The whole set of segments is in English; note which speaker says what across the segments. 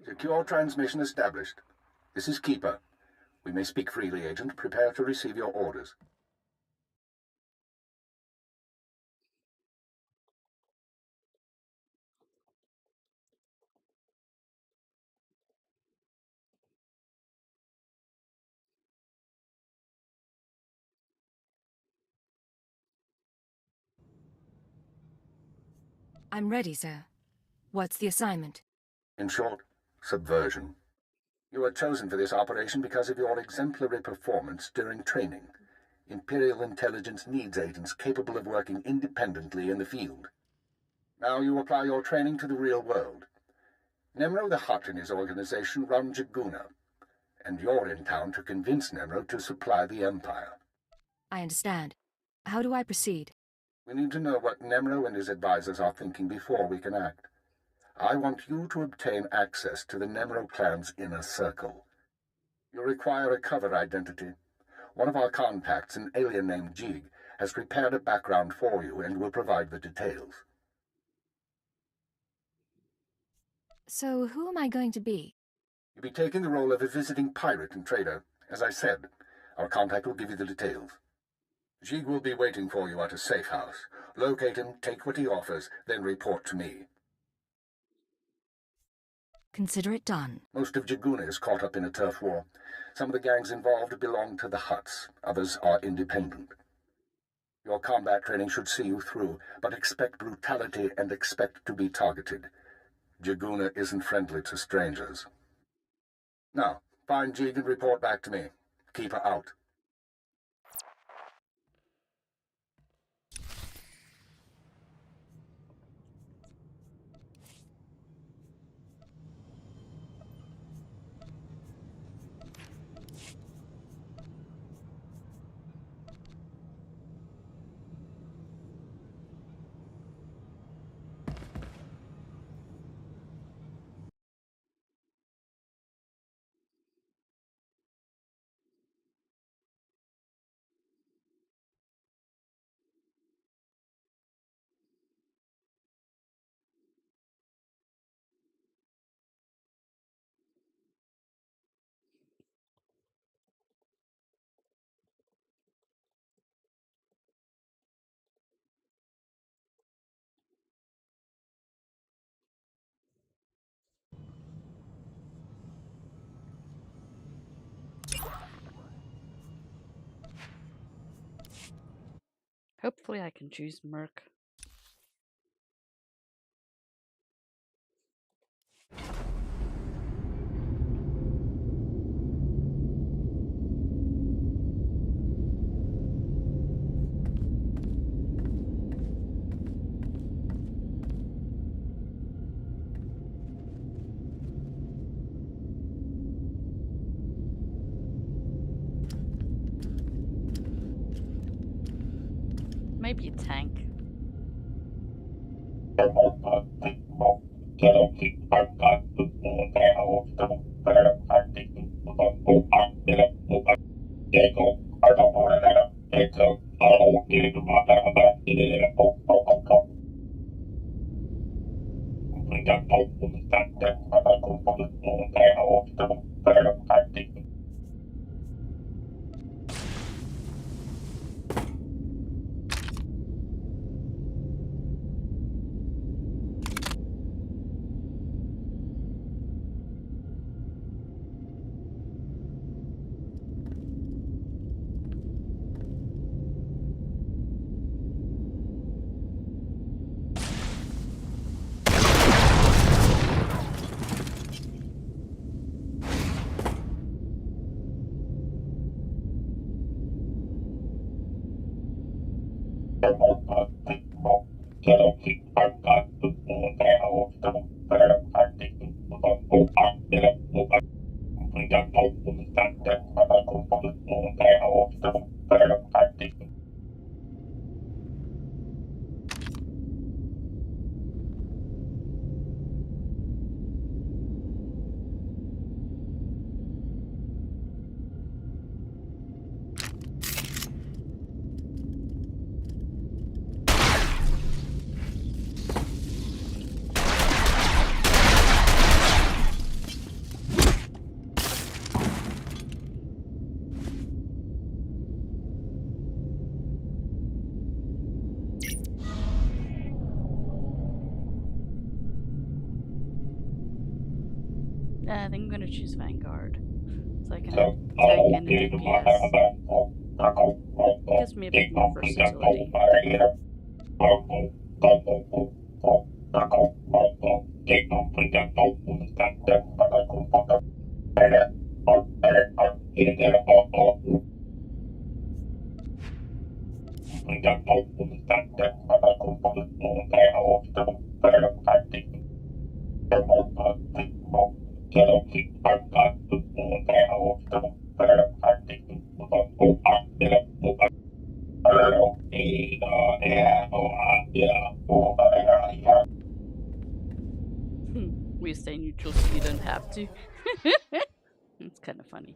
Speaker 1: Secure transmission established. This is Keeper. We may speak freely, Agent. Prepare to receive your orders.
Speaker 2: I'm ready, sir. What's the assignment?
Speaker 1: In short, subversion. You were chosen for this operation because of your exemplary performance during training. Imperial intelligence needs agents capable of working independently in the field. Now you apply your training to the real world. Nemro the Hutt and his organization run Jaguna, and you're in town to convince Nemro to supply the Empire.
Speaker 2: I understand. How do I proceed?
Speaker 1: We need to know what Nemro and his advisors are thinking before we can act. I want you to obtain access to the Nemro clan's inner circle. You require a cover identity. One of our contacts, an alien named Jig, has prepared a background for you and will provide the details.
Speaker 2: So who am I going to be?
Speaker 1: You'll be taking the role of a visiting pirate and trader. As I said, our contact will give you the details. Jig will be waiting for you at a safe house. Locate him, take what he offers, then report to me.
Speaker 2: Consider it done.
Speaker 1: Most of Jaguna is caught up in a turf war. Some of the gangs involved belong to the Hutts. Others are independent. Your combat training should see you through, but expect brutality and expect to be targeted. Jaguna isn't friendly to strangers. Now, find Jig and report back to me. Keep her out.
Speaker 3: Hopefully I can choose Merc. Maybe a tank. I think I'm gonna choose Vanguard. So I can have tank and DPS. Gives me a bit more versatility. We stay neutral so you don't have to. It's kind of funny.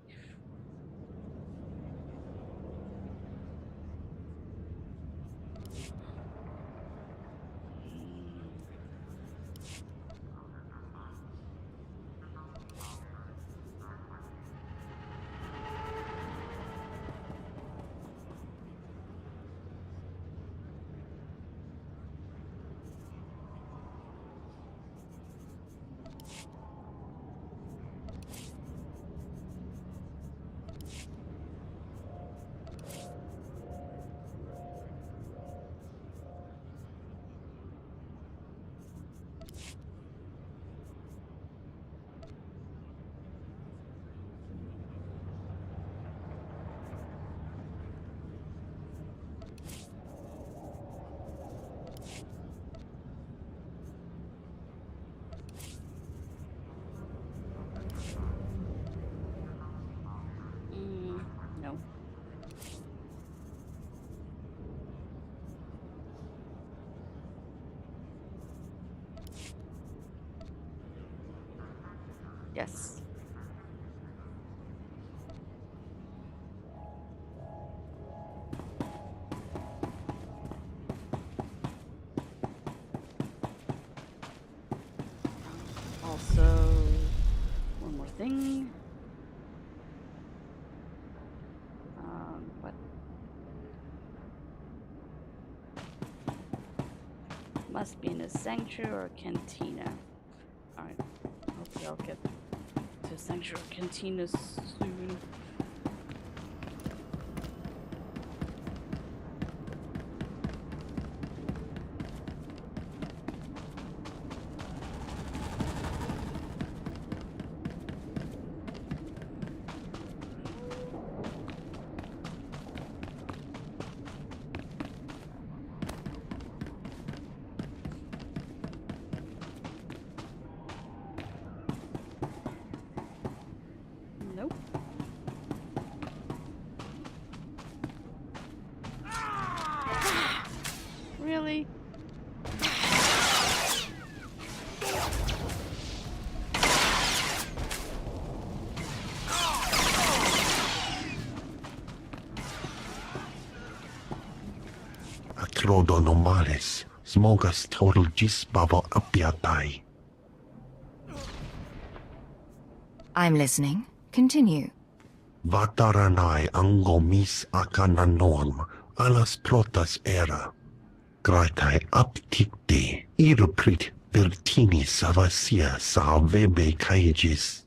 Speaker 3: No. Yes. Also, one more thing. What? Must be in a sanctuary or a cantina. Alright. Hopefully I'll get to a sanctuary or cantina soon. Nope. Really?
Speaker 4: Acrodonomales, smogas total gisbavo apiatai.
Speaker 2: I'm listening. Continue.
Speaker 4: Vataranai angomis akananorm, alas protas era. Gratai apticte, iruprit vertini savasia salvebe caegis.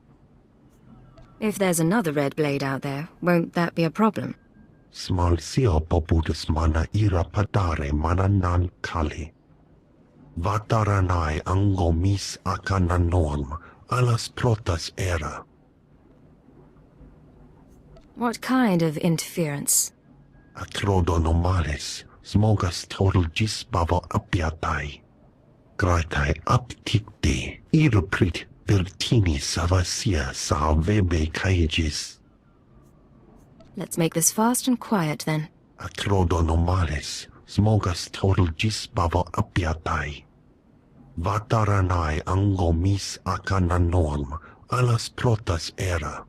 Speaker 2: If there's another red blade out there, won't that be a problem?
Speaker 4: Smalsio poputus mana ira padare mananan kali. Vataranai angomis akananorm, alas protas era.
Speaker 2: What kind of interference?
Speaker 4: Acrodonomales, Smogas total gisbavo apiatai. Gratai aptikte. Iruprit vertini savasia salvebe kaigis.
Speaker 2: Let's make this fast and quiet then.
Speaker 4: Atrodonomales. Smogas total gisbavo apiatai. Vataranai angomis akananorm. Alas protas era.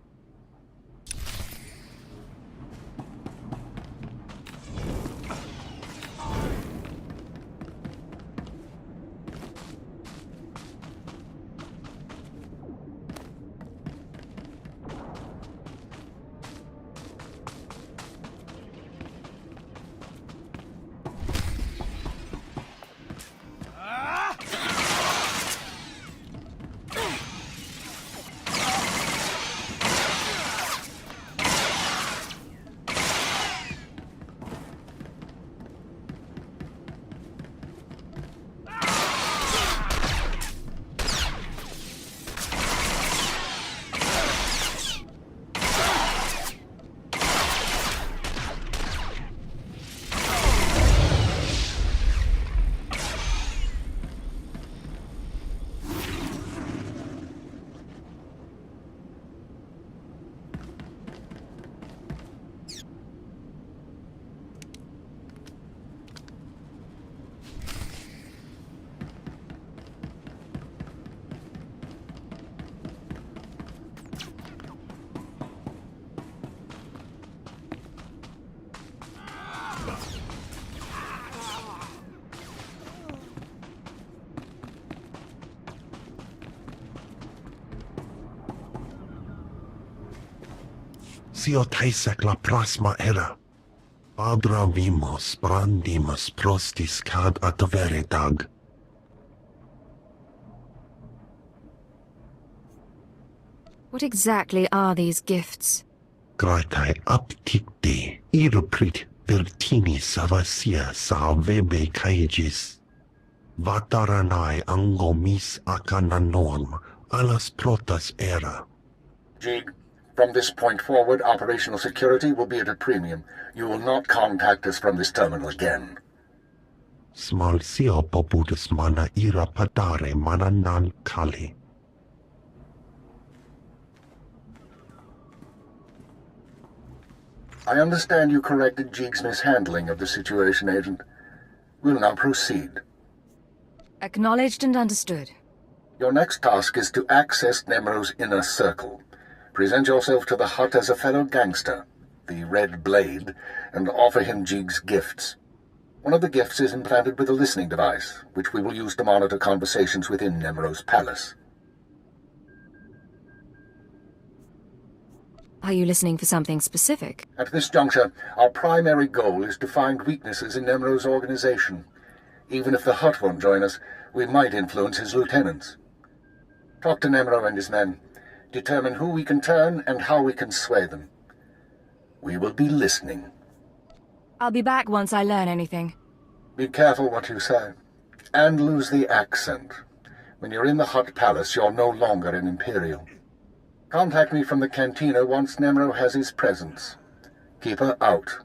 Speaker 4: Siotaisek la prasma era. Padra vimos brandimus prostis cad adveredag.
Speaker 2: What exactly are these gifts?
Speaker 4: Gratai aptikte. Iruprit vertini savasia salvebe kaigis. Vataranai angomis akananorm. Alas protas era.
Speaker 1: Jig, from this point forward, operational security will be at a premium. You will not contact us from this terminal again.
Speaker 4: Smalsio popudus mana ira padare mana nan kali.
Speaker 1: I understand you corrected Jig's mishandling of the situation, Agent. We'll now proceed.
Speaker 2: Acknowledged and understood.
Speaker 1: Your next task is to access Nemro's inner circle. Present yourself to the hut as a fellow gangster, the Red Blade, and offer him Jig's gifts. One of the gifts is implanted with a listening device, which we will use to monitor conversations within Nemro's palace.
Speaker 2: Are you listening for something specific?
Speaker 1: At this juncture, our primary goal is to find weaknesses in Nemro's organization. Even if the Hut won't join us, we might influence his lieutenants. Talk to Nemro and his men. Determine who we can turn and how we can sway them. We will be listening.
Speaker 2: I'll be back once I learn anything.
Speaker 1: Be careful what you say. And lose the accent. When you're in the Hut Palace, you're no longer an Imperial. Contact me from the cantina once Nemro has his presence. Keep her out.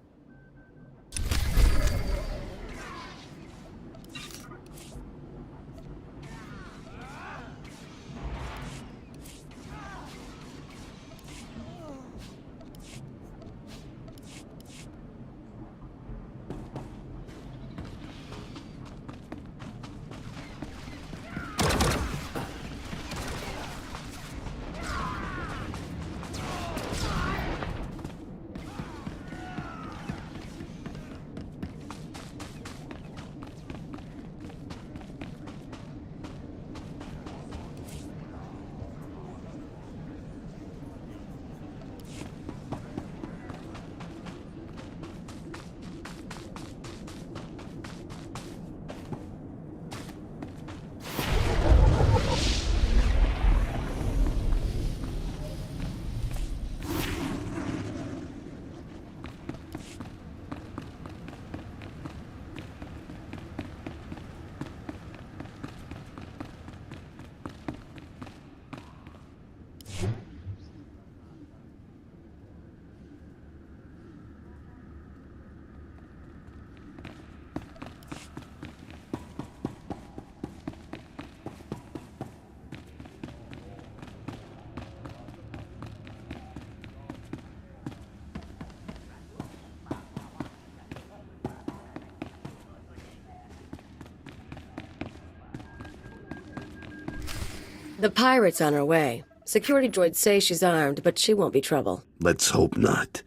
Speaker 5: The pirate's on her way. Security droids say she's armed, but she won't be trouble.
Speaker 6: Let's hope not.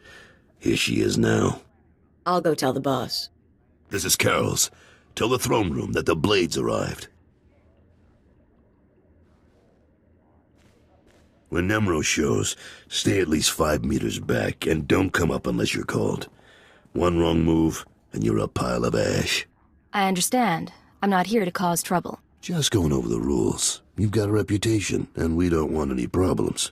Speaker 6: Here she is now.
Speaker 5: I'll go tell the boss.
Speaker 6: This is Carol's. Tell the throne room that the blades arrived. When Nemro shows, stay at least 5 meters back and don't come up unless you're called. One wrong move, and you're a pile of ash.
Speaker 2: I understand. I'm not here to cause trouble.
Speaker 6: Just going over the rules. You've got a reputation, and we don't want any problems.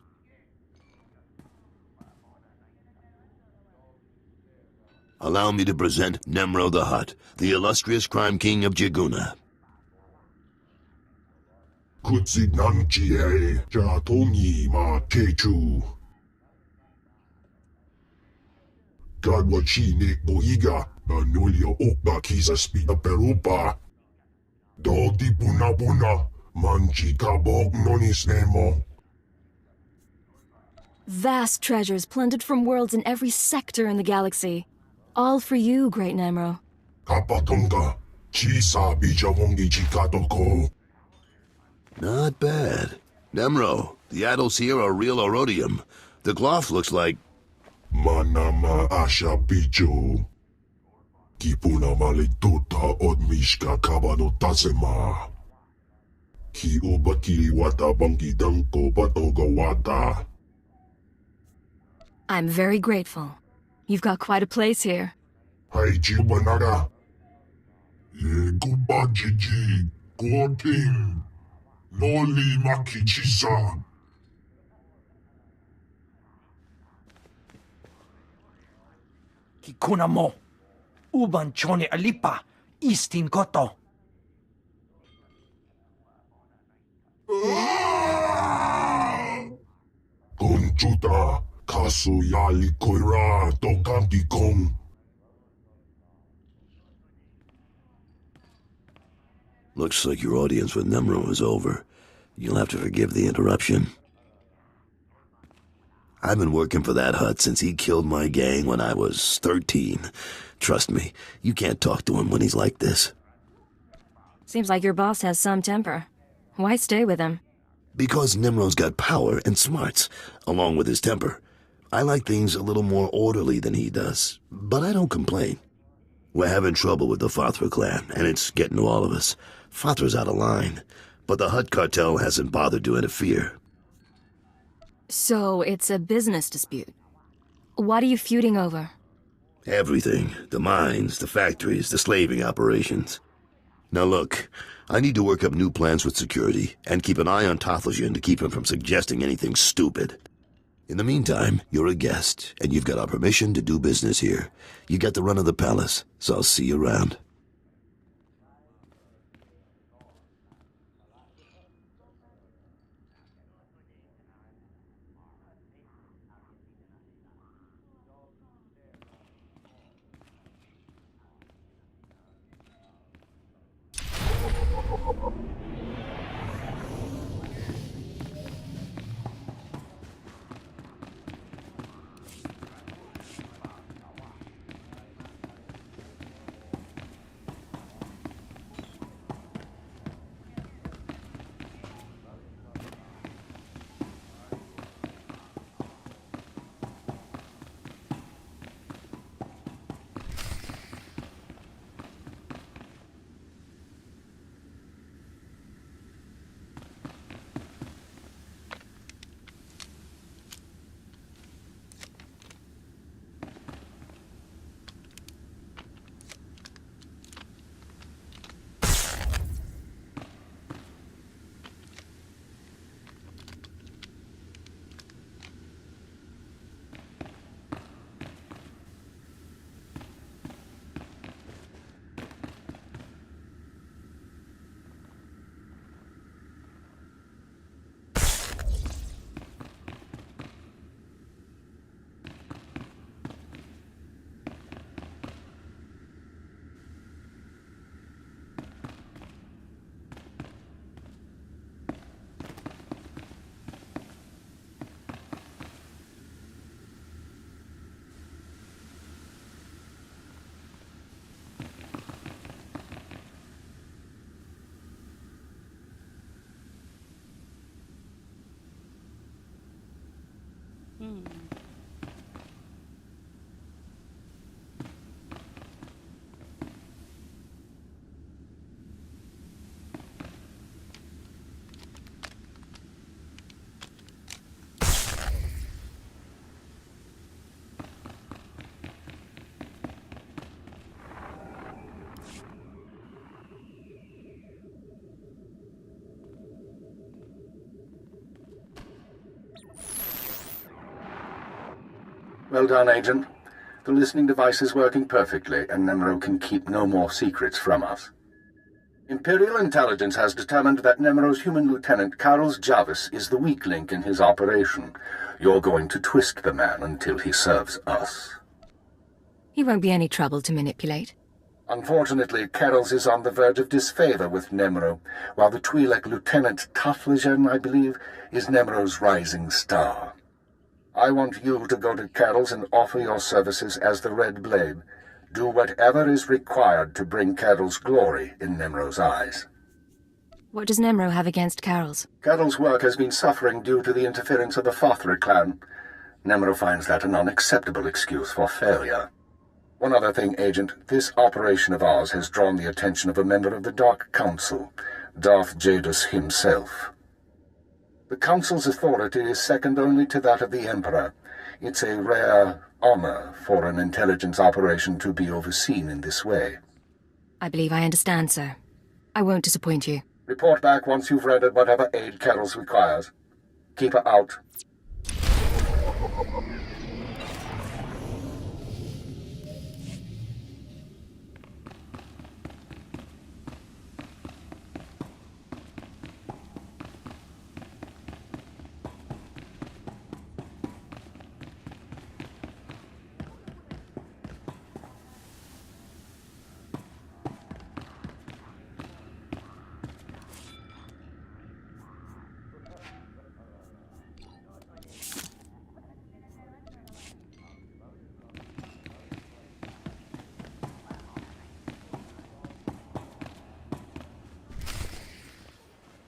Speaker 6: Allow me to present Nemro the Hutt, the illustrious crime king of Jaguna.
Speaker 4: Kutsinanchie Jatongi ma Kechu. Gadwachine Boiga, Nanulio Okba Kisa Spida Perupa. Dodi Buna Buna, Manchi Kabok Nonis Nemo.
Speaker 2: Vast treasures plundered from worlds in every sector in the galaxy. All for you, Great Nemro.
Speaker 4: Kapatonga, Chisa Bijawongi Chikatoko.
Speaker 6: Not bad. Nemro, the idols here are real Orodium. The cloth looks like...
Speaker 4: Manama Asha Bijo. Kipuna Malituta Odmishka Kabano Tasema. Ki Ubakiri Wata Bangi Danko Batoga Wata.
Speaker 2: I'm very grateful. You've got quite a place here.
Speaker 4: Hai Jibanara. Kubajiji. Goting. Noli Makichisa.
Speaker 7: Kikuna mo. Uban chone alipa. Istin koto.
Speaker 4: Kunchuta. Kasu Yali Koira. Tokanti Kong.
Speaker 6: Looks like your audience with Nemro is over. You'll have to forgive the interruption. I've been working for that Hutt since he killed my gang when I was 13. Trust me, you can't talk to him when he's like this.
Speaker 2: Seems like your boss has some temper. Why stay with him?
Speaker 6: Because Nemro's got power and smarts, along with his temper. I like things a little more orderly than he does, but I don't complain. We're having trouble with the Fathra clan, and it's getting to all of us. Fathra's out of line, but the Hutt cartel hasn't bothered to interfere.
Speaker 2: So it's a business dispute. What are you feuding over?
Speaker 6: Everything. The mines, the factories, the slaving operations. Now look, I need to work up new plans with security, and keep an eye on Tothlejan to keep him from suggesting anything stupid. In the meantime, you're a guest, and you've got our permission to do business here. You got the run of the palace, so I'll see you around.
Speaker 1: Well done, Agent. The listening device is working perfectly, and Nemro can keep no more secrets from us. Imperial Intelligence has determined that Nemro's human lieutenant, Carlos Jarvis, is the weak link in his operation. You're going to twist the man until he serves us.
Speaker 2: He won't be any trouble to manipulate.
Speaker 1: Unfortunately, Carols is on the verge of disfavor with Nemro, while the Twi'lek Lieutenant Taflijan, I believe, is Nemro's rising star. I want you to go to Carols and offer your services as the Red Blade. Do whatever is required to bring Carols glory in Nemro's eyes.
Speaker 2: What does Nemro have against Carol's?
Speaker 1: Carol's work has been suffering due to the interference of the Fothra clan. Nemro finds that an unacceptable excuse for failure. One other thing, Agent. This operation of ours has drawn the attention of a member of the Dark Council, Darth Jadus himself. The Council's authority is second only to that of the Emperor. It's a rare honor for an intelligence operation to be overseen in this way.
Speaker 2: I believe I understand, sir. I won't disappoint you.
Speaker 1: Report back once you've rendered whatever aid Carols requires. Keep her out.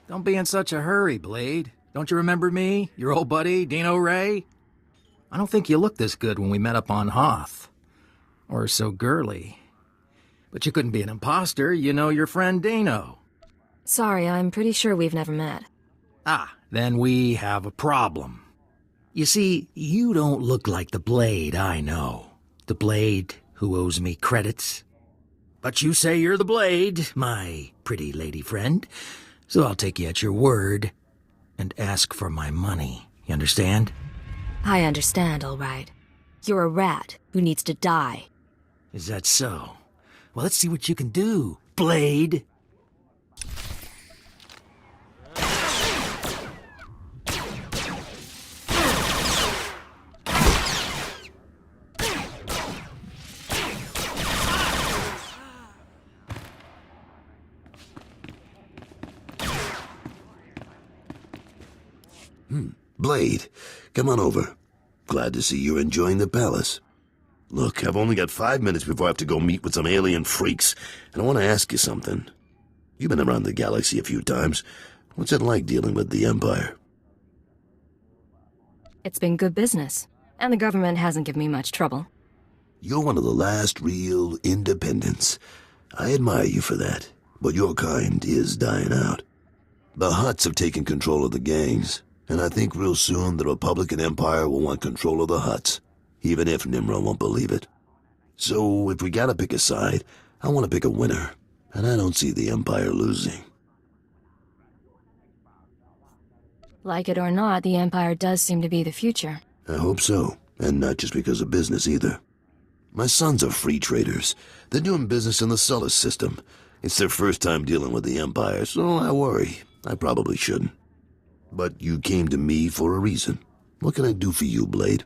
Speaker 8: Don't be in such a hurry, Blade. Don't you remember me, your old buddy, Dino Ray? I don't think you looked this good when we met up on Hoth. Or so girly. But you couldn't be an imposter, you know your friend Dino.
Speaker 2: Sorry, I'm pretty sure we've never met.
Speaker 8: Ah, then we have a problem. You see, you don't look like the Blade I know. The Blade who owes me credits. But you say you're the Blade, my pretty lady friend. So I'll take you at your word and ask for my money. You understand?
Speaker 2: I understand, all right. You're a rat who needs to die.
Speaker 8: Is that so? Well, let's see what you can do, Blade.
Speaker 6: Blade, come on over. Glad to see you're enjoying the palace. Look, I've only got 5 minutes before I have to go meet with some alien freaks, and I want to ask you something. You've been around the galaxy a few times. What's it like dealing with the Empire?
Speaker 2: It's been good business, and the government hasn't given me much trouble.
Speaker 6: You're one of the last real independents. I admire you for that, but your kind is dying out. The Hutts have taken control of the gangs, and I think real soon the Republican Empire will want control of the Hutts, even if Nimro won't believe it. So if we gotta pick a side, I want to pick a winner, and I don't see the Empire losing.
Speaker 2: Like it or not, the Empire does seem to be the future.
Speaker 6: I hope so, and not just because of business either. My sons are free traders. They're doing business in the Sullus system. It's their first time dealing with the Empire, so I worry. I probably shouldn't. But you came to me for a reason. What can I do for you, Blade?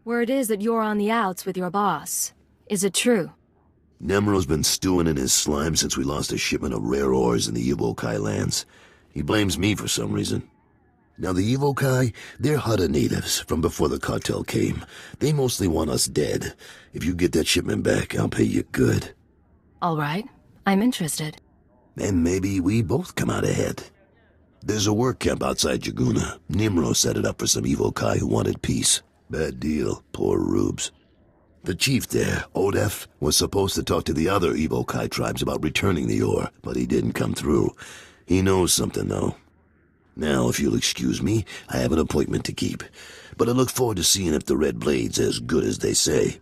Speaker 2: Word is that you're on the outs with your boss. Is it true?
Speaker 6: Nemro's been stewing in his slime since we lost a shipment of rare ores in the Evokai lands. He blames me for some reason. Now the Evokai, they're Hutta natives from before the cartel came. They mostly want us dead. If you get that shipment back, I'll pay you good.
Speaker 2: All right. I'm interested.
Speaker 6: And maybe we both come out ahead. There's a work camp outside Jaguna. Nimro set it up for some Evokai who wanted peace. Bad deal, poor rubes. The chief there, Odef, was supposed to talk to the other Evokai tribes about returning the ore, but he didn't come through. He knows something, though. Now, if you'll excuse me, I have an appointment to keep. But I look forward to seeing if the Red Blade's as good as they say.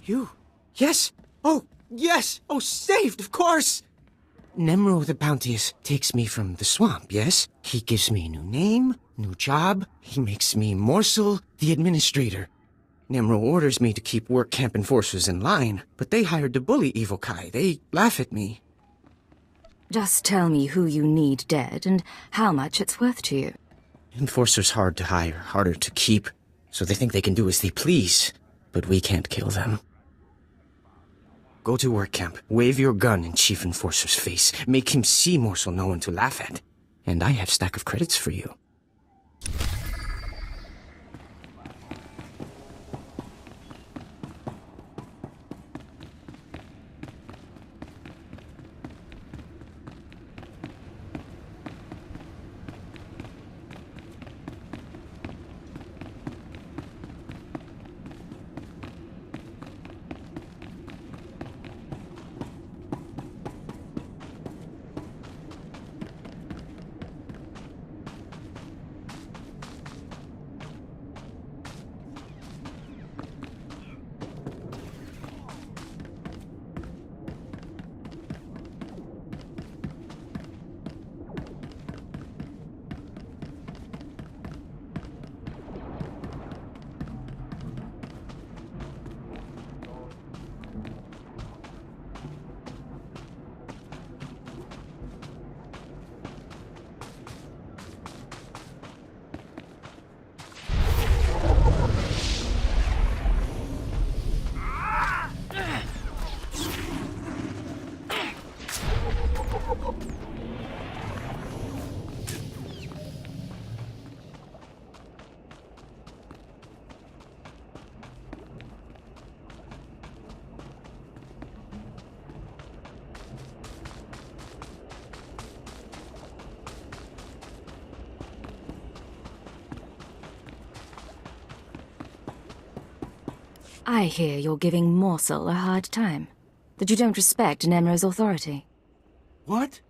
Speaker 7: You? Yes. Oh, yes. Oh, saved, of course. Nemro the Bounteous takes me from the swamp, yes? He gives me a new name, new job. He makes me Morsel, the administrator. Nemro orders me to keep work camp enforcers in line, but they hired to bully Evil Kai. They laugh at me.
Speaker 2: Just tell me who you need dead and how much it's worth to you.
Speaker 7: Enforcers hard to hire, harder to keep, so they think they can do as they please, but we can't kill them. Go to work camp, wave your gun in Chief Enforcer's face, make him see Morsel no one to laugh at. And I have stack of credits for you.
Speaker 2: I hear you're giving Morsel a hard time. That you don't respect Nemro's authority.
Speaker 9: What?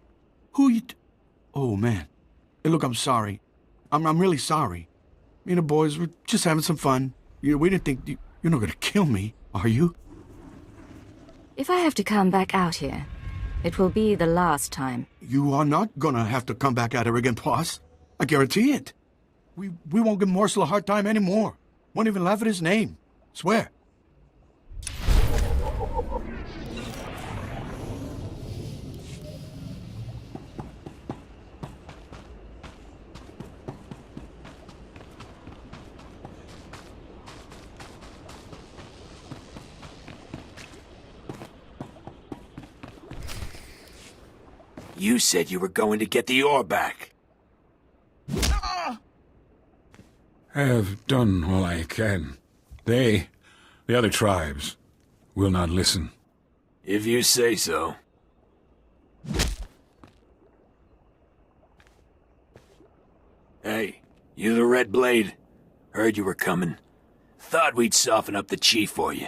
Speaker 9: Who you... Oh, man. Hey, look, I'm sorry. I'm really sorry. Me and the boys were just having some fun. We didn't think... You're not gonna kill me, are you?
Speaker 2: If I have to come back out here, it will be the last time.
Speaker 9: You are not gonna have to come back at her again, boss. I guarantee it. We won't give Morsel a hard time anymore. Won't even laugh at his name. Swear.
Speaker 8: You said you were going to get the ore back.
Speaker 10: I have done all I can. They, the other tribes, will not listen.
Speaker 8: If you say so. Hey, you the Red Blade? Heard you were coming. Thought we'd soften up the chief for you.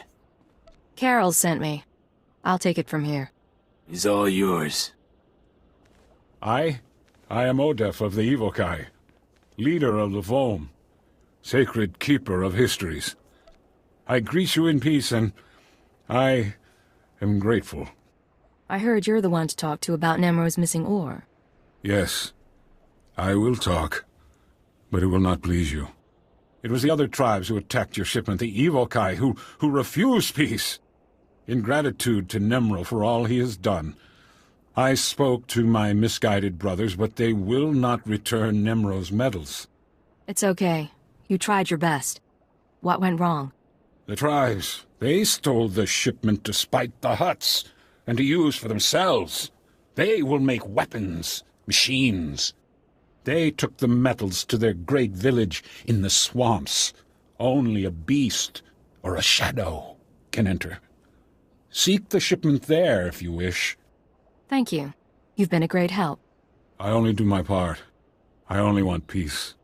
Speaker 2: Carol sent me. I'll take it from here.
Speaker 8: He's all yours.
Speaker 10: I am Odef of the Evil Kai, leader of the Foam, sacred keeper of histories. I greet you in peace, and I am grateful.
Speaker 2: I heard you're the one to talk to about Nemro's missing ore.
Speaker 10: Yes, I will talk, but it will not please you. It was the other tribes who attacked your shipment, the Evil Kai, who refused peace. In gratitude to Nemro for all he has done, I spoke to my misguided brothers, but they will not return Nemro's medals.
Speaker 2: It's okay. You tried your best. What went wrong?
Speaker 10: The tribes, they stole the shipment to spite the Hutts, and to use for themselves. They will make weapons, machines. They took the metals to their great village in the swamps. Only a beast or a shadow can enter. Seek the shipment there if you wish.
Speaker 2: Thank you. You've been a great help.
Speaker 10: I only do my part. I only want peace.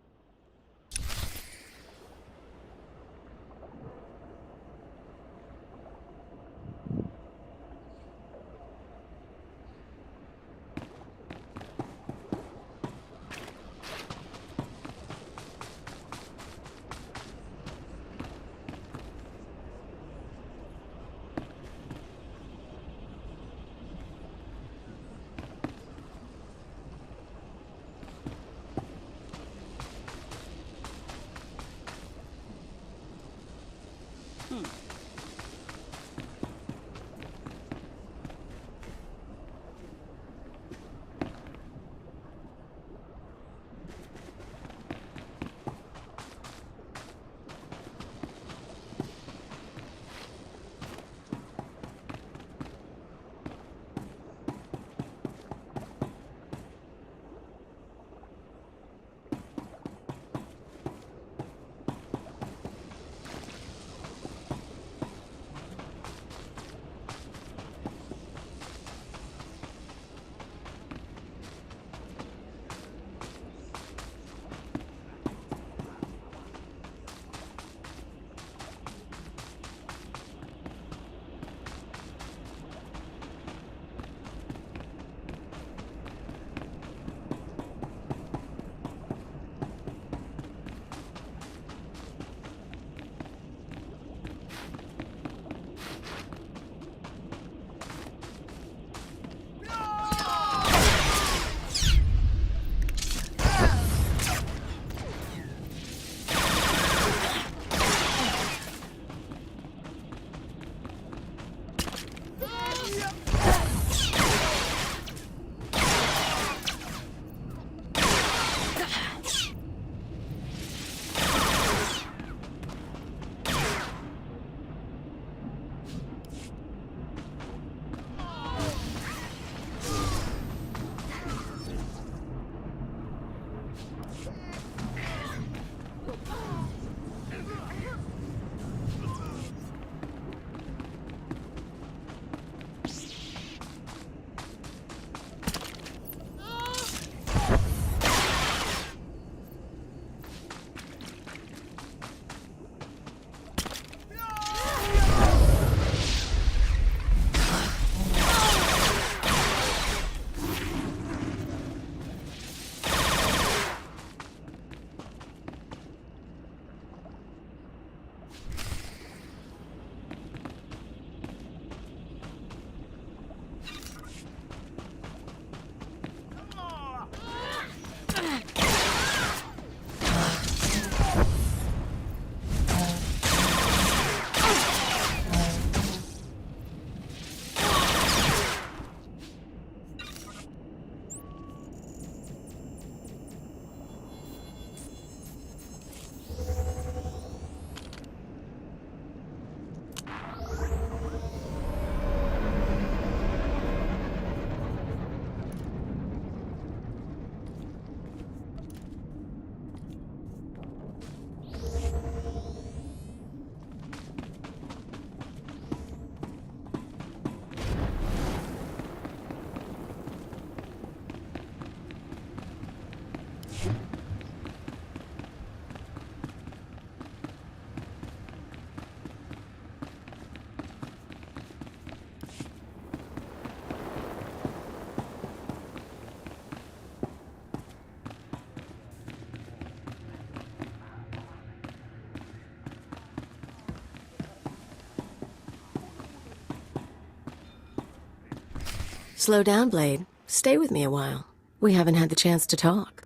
Speaker 5: Slow down, Blade. Stay with me a while. We haven't had the chance to talk.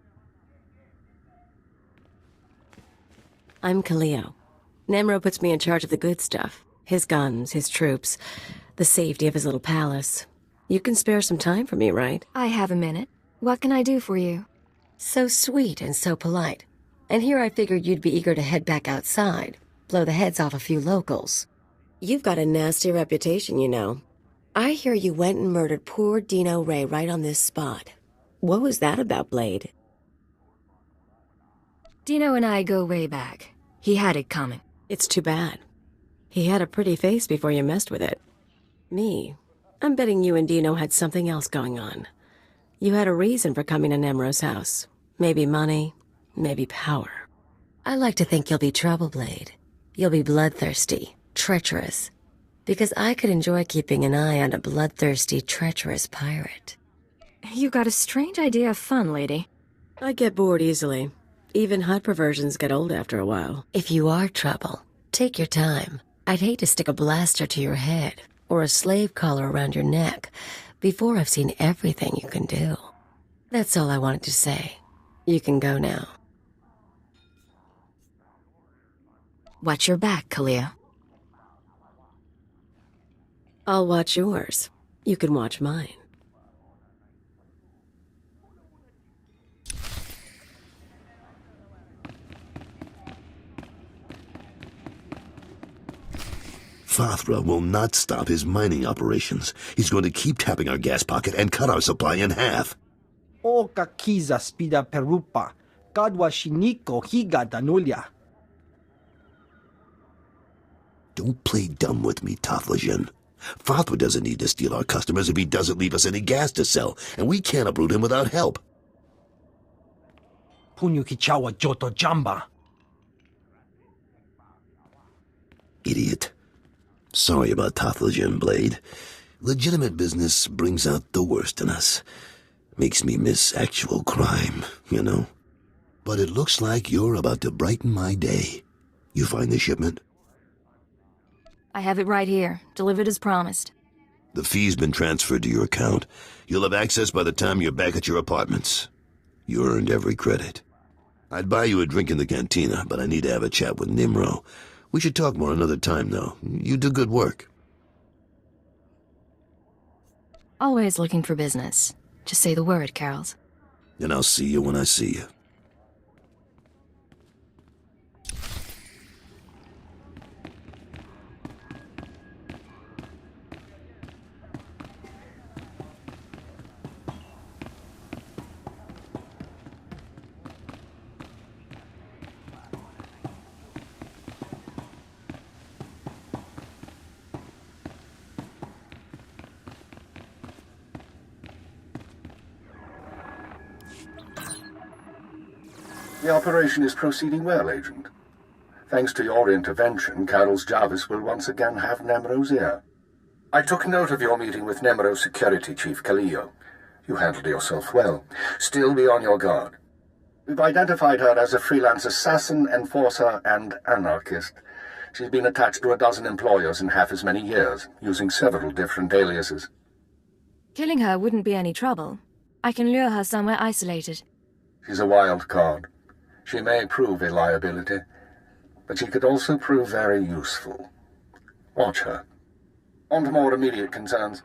Speaker 5: I'm Kaleo. Nemro puts me in charge of the good stuff. His guns, his troops, the safety of his little palace. You can spare some time for me, right?
Speaker 2: I have a minute. What can I do for you?
Speaker 5: So sweet and so polite. And here I figured you'd be eager to head back outside, blow the heads off a few locals. You've got a nasty reputation, you know. I hear you went and murdered poor Dino Ray right on this spot. What was that about, Blade?
Speaker 2: Dino and I go way back. He had it coming.
Speaker 5: It's too bad. He had a pretty face before you messed with it. Me, I'm betting you and Dino had something else going on. You had a reason for coming to Nemro's house. Maybe money, maybe power. I like to think you'll be trouble, Blade. You'll be bloodthirsty, treacherous. Because I could enjoy keeping an eye on a bloodthirsty, treacherous pirate.
Speaker 2: You got a strange idea of fun, lady.
Speaker 5: I get bored easily. Even HUD perversions get old after a while. If you are trouble, take your time. I'd hate to stick a blaster to your head or a slave collar around your neck before I've seen everything you can do. That's all I wanted to say. You can go now.
Speaker 2: Watch your back, Kaleo.
Speaker 5: I'll watch yours. You can watch mine.
Speaker 6: Fathra will not stop his mining operations. He's going to keep tapping our gas pocket and cut our supply in half.
Speaker 11: O kakiza spida perupa, kadwa shiniko higa danulia.
Speaker 6: Don't play dumb with me, Tothlejan. Fathra doesn't need to steal our customers if he doesn't leave us any gas to sell, and we can't uproot him without help.
Speaker 11: Punyu kichawa joto jamba.
Speaker 6: Idiot. Sorry about Tothlejan, Blade. Legitimate business brings out the worst in us. Makes me miss actual crime, you know. But it looks like you're about to brighten my day. You find the shipment?
Speaker 2: I have it right here, delivered as promised.
Speaker 6: The fee's been transferred to your account. You'll have access by the time you're back at your apartments. You earned every credit. I'd buy you a drink in the cantina, but I need to have a chat with Nimro. We should talk more another time, though. You do good work.
Speaker 2: Always looking for business. Just say the word, Carols.
Speaker 6: And I'll see you when I see you.
Speaker 1: The operation is proceeding well, Agent. Thanks to your intervention, Carol's Jarvis will once again have Nemro's ear. I took note of your meeting with Nemro's security chief, Kaleo. You handled yourself well. Still be on your guard. We've identified her as a freelance assassin, enforcer, and anarchist. She's been attached to a dozen employers in half as many years, using several different aliases.
Speaker 2: Killing her wouldn't be any trouble. I can lure her somewhere isolated.
Speaker 1: She's a wild card. She may prove a liability, but she could also prove very useful. Watch her. On to more immediate concerns.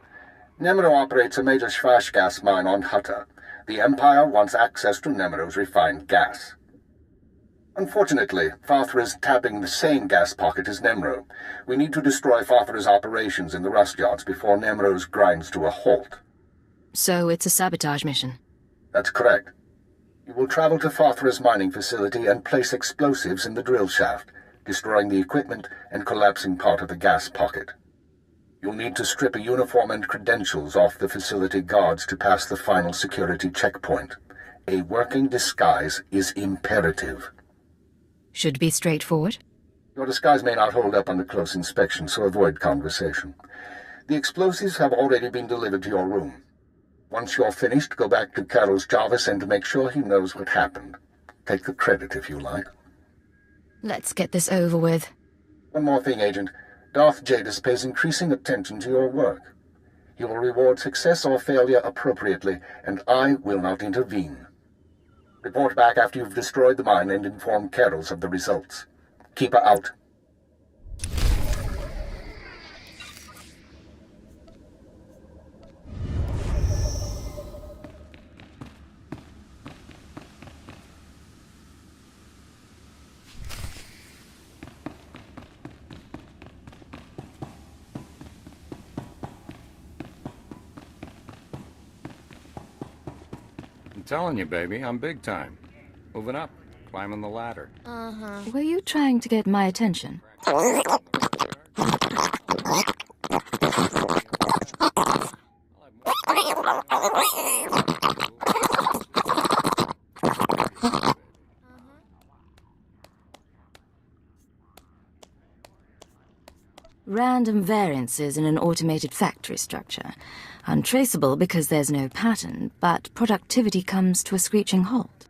Speaker 1: Nemro operates a major Schwash gas mine on Hutta. The Empire wants access to Nemro's refined gas. Unfortunately, Fathra is tapping the same gas pocket as Nemro. We need to destroy Fathra's operations in the rust yards before Nemro's grinds to a halt.
Speaker 2: So it's a sabotage mission?
Speaker 1: That's correct. You will travel to Fathra's mining facility and place explosives in the drill shaft, destroying the equipment and collapsing part of the gas pocket. You'll need to strip a uniform and credentials off the facility guards to pass the final security checkpoint. A working disguise is imperative.
Speaker 2: Should be straightforward.
Speaker 1: Your disguise may not hold up under close inspection, so avoid conversation. The explosives have already been delivered to your room. Once you're finished, go back to Carol's Jarvis and make sure he knows what happened. Take the credit if you like.
Speaker 2: Let's get this over with.
Speaker 1: One more thing, Agent. Darth Jadis pays increasing attention to your work. He will reward success or failure appropriately, and I will not intervene. Report back after you've destroyed the mine and inform Carols of the results. Keep her out.
Speaker 12: I'm telling you, baby, I'm big time. Moving up, climbing the ladder.
Speaker 2: Were you trying to get my attention? Random variances in an automated factory structure. Untraceable because there's no pattern, but productivity comes to a screeching halt.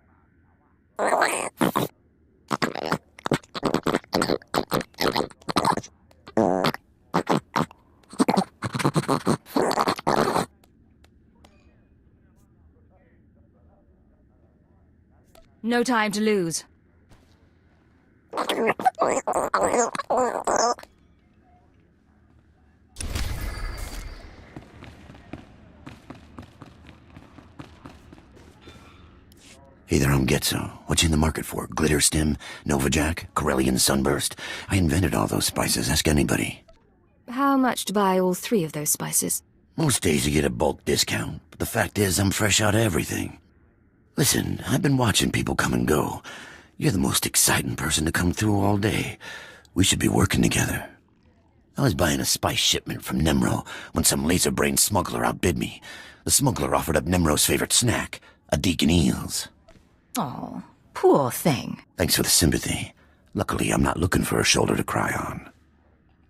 Speaker 2: No time to lose.
Speaker 6: don't get so. What you in the market for? Glitter Stim, Nova Jack, Corellian Sunburst? I invented all those spices. Ask anybody.
Speaker 2: How much to buy all 3 of those spices?
Speaker 6: Most days you get a bulk discount, but the fact is I'm fresh out of everything. Listen, I've been watching people come and go. You're the most exciting person to come through all day. We should be working together. I was buying a spice shipment from Nemro when some laser-brained smuggler outbid me. The smuggler offered up Nemro's favorite snack, a Deacon Eels.
Speaker 2: Oh, poor thing.
Speaker 6: Thanks for the sympathy. Luckily, I'm not looking for a shoulder to cry on.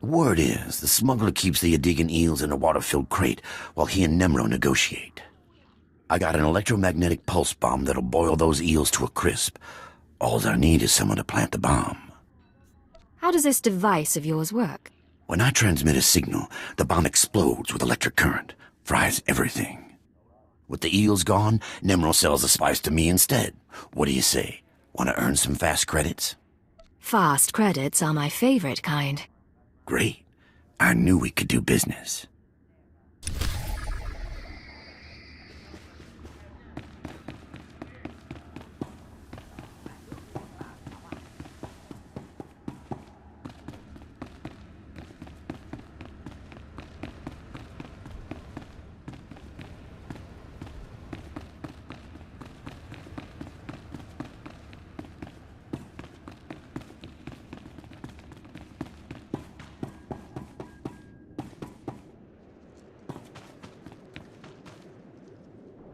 Speaker 6: The word is, the smuggler keeps the Deacon Eels in a water-filled crate while he and Nemro negotiate. I got an electromagnetic pulse bomb that'll boil those eels to a crisp. All I need is someone to plant the bomb.
Speaker 2: How does this device of yours work?
Speaker 6: When I transmit a signal, the bomb explodes with electric current, fries everything. With the eels gone, Nemro sells the spice to me instead. What do you say? Want to earn some fast credits?
Speaker 2: Fast credits are my favorite kind.
Speaker 6: Great. I knew we could do business.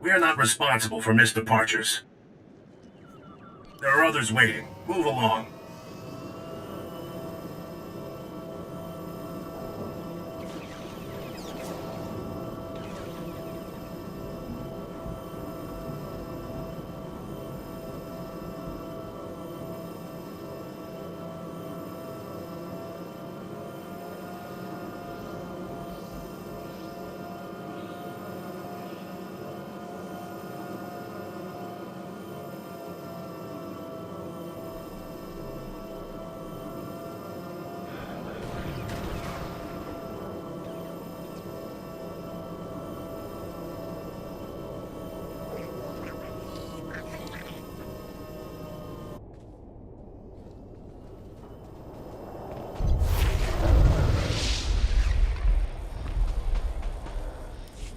Speaker 13: We're not responsible for missed departures. There are others waiting. Move along.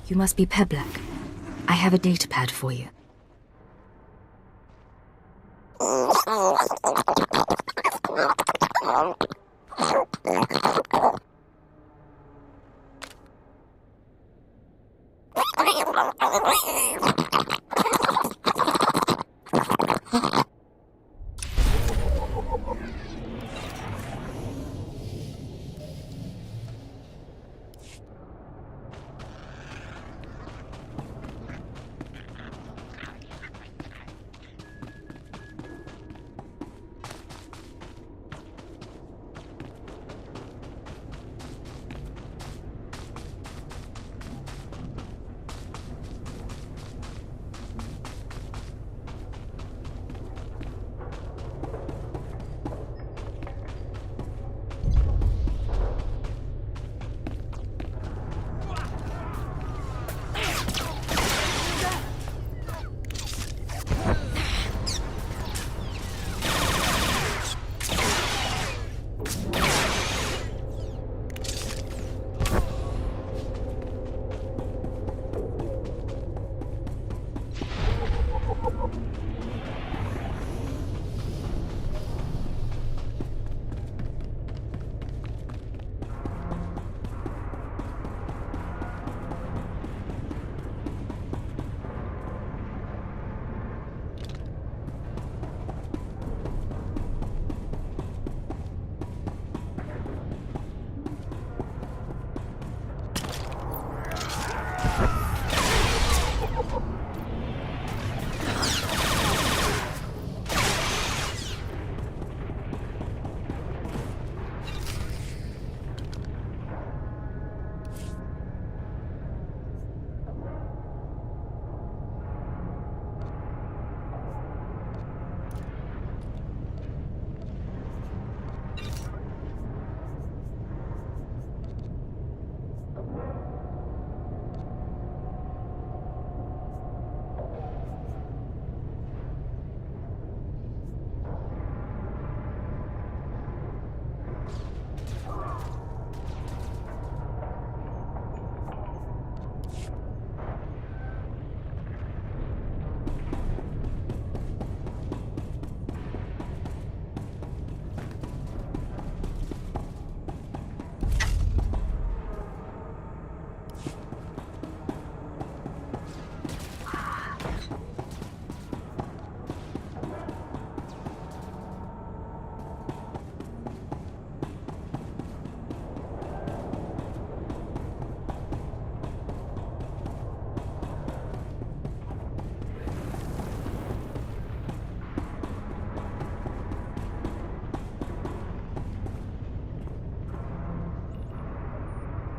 Speaker 2: You must be Peblak. I have a datapad for you.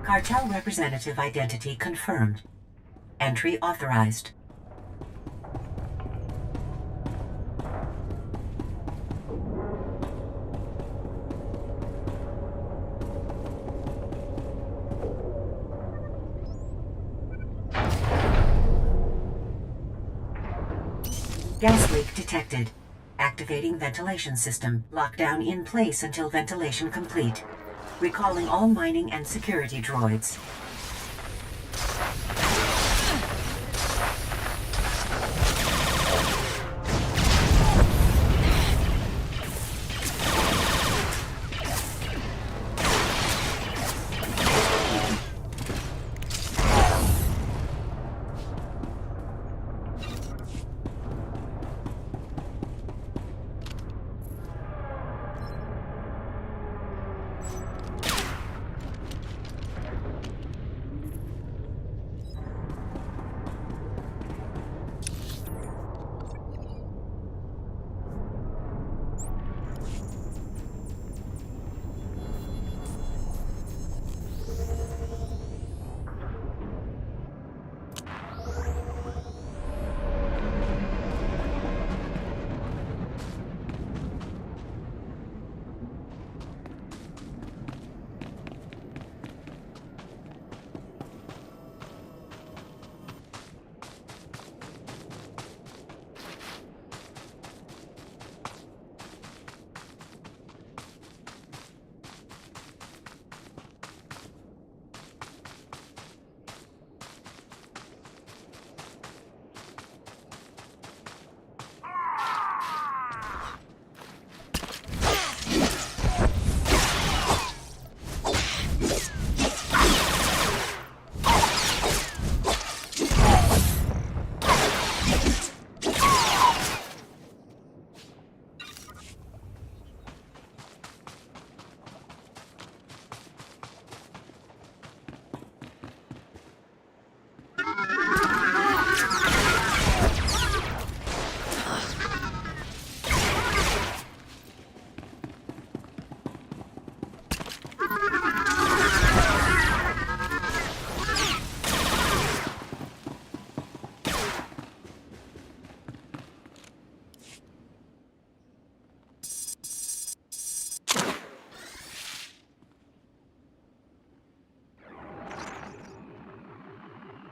Speaker 14: Cartel representative identity confirmed. Entry authorized. Gas leak detected. Activating ventilation system. Lockdown in place until ventilation complete. Recalling all mining and security droids.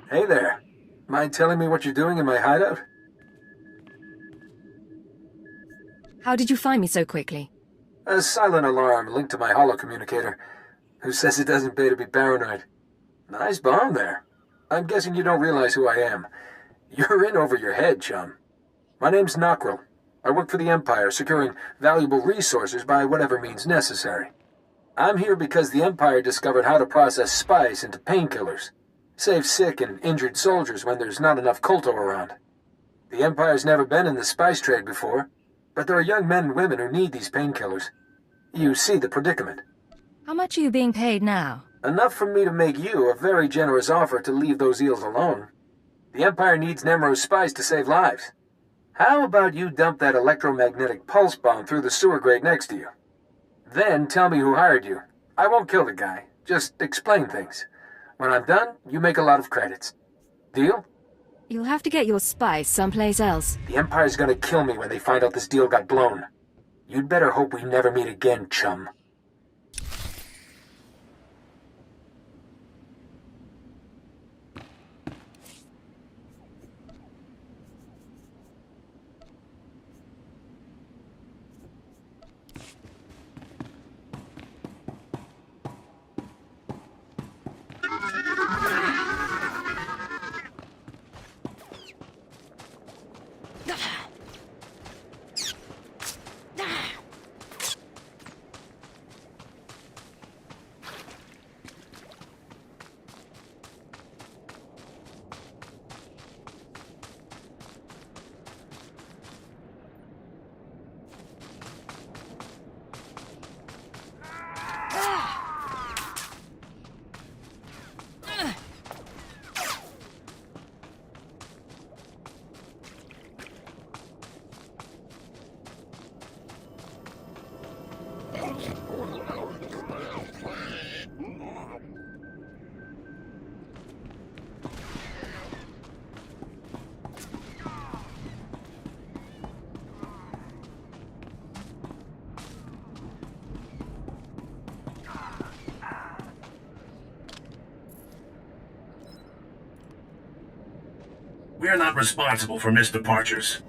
Speaker 15: Hey there. Mind telling me what you're doing in my hideout?
Speaker 2: How did you find me so quickly?
Speaker 15: A silent alarm linked to my holocommunicator. Who says it doesn't pay to be paranoid? Nice bomb there. I'm guessing you don't realize who I am. You're in over your head, chum. My name's Nockrel. I work for the Empire, securing valuable resources by whatever means necessary. I'm here because the Empire discovered how to process spice into painkillers. Save sick and injured soldiers when there's not enough colto around. The Empire's never been in the spice trade before, but there are young men and women who need these painkillers. You see the predicament.
Speaker 2: How much are you being paid now?
Speaker 15: Enough for me to make you a very generous offer to leave those eels alone. The Empire needs Nemro's spice to save lives. How about you dump that electromagnetic pulse bomb through the sewer grate next to you? Then tell me who hired you. I won't kill the guy, just explain things. When I'm done, you make a lot of credits. Deal?
Speaker 2: You'll have to get your spice someplace else.
Speaker 15: The Empire's gonna kill me when they find out this deal got blown. You'd better hope we never meet again, chum.
Speaker 13: We are not responsible for missed departures.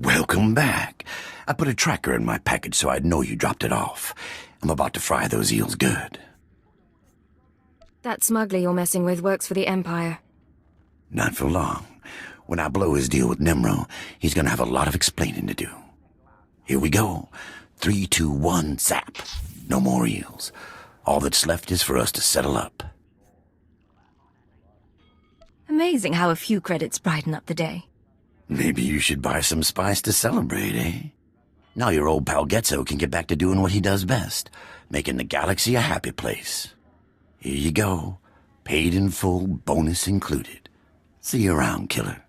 Speaker 8: Welcome back. I put a tracker in my package so I'd know you dropped it off. I'm about to fry those eels good.
Speaker 2: That smuggler you're messing with works for the Empire.
Speaker 8: Not for long. When I blow his deal with Nemro, he's gonna have a lot of explaining to do. Here we go. 3, 2, 1, zap. No more eels. All that's left is for us to settle up.
Speaker 2: Amazing how a few credits brighten up the day.
Speaker 8: Maybe you should buy some spice to celebrate, eh? Now your old pal Getzo can get back to doing what he does best, making the galaxy a happy place. Here you go. Paid in full, bonus included. See you around, killer.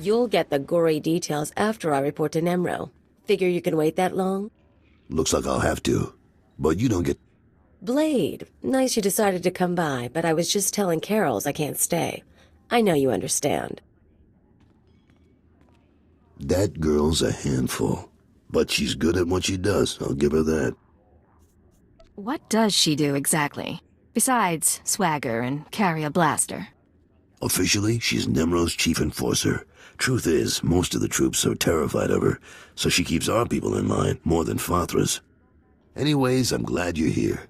Speaker 5: You'll get the gory details after I report to Nemro. Figure you can wait that long?
Speaker 6: Looks like I'll have to. But you don't get...
Speaker 5: Blade, nice you decided to come by, but I was just telling Carols I can't stay. I know you understand.
Speaker 6: That girl's a handful. But she's good at what she does, I'll give her that.
Speaker 2: What does she do exactly? Besides swagger and carry a blaster.
Speaker 6: Officially, she's Nemro's chief enforcer. Truth is, most of the troops are terrified of her, so she keeps our people in line more than Fathra's. Anyways, I'm glad you're here.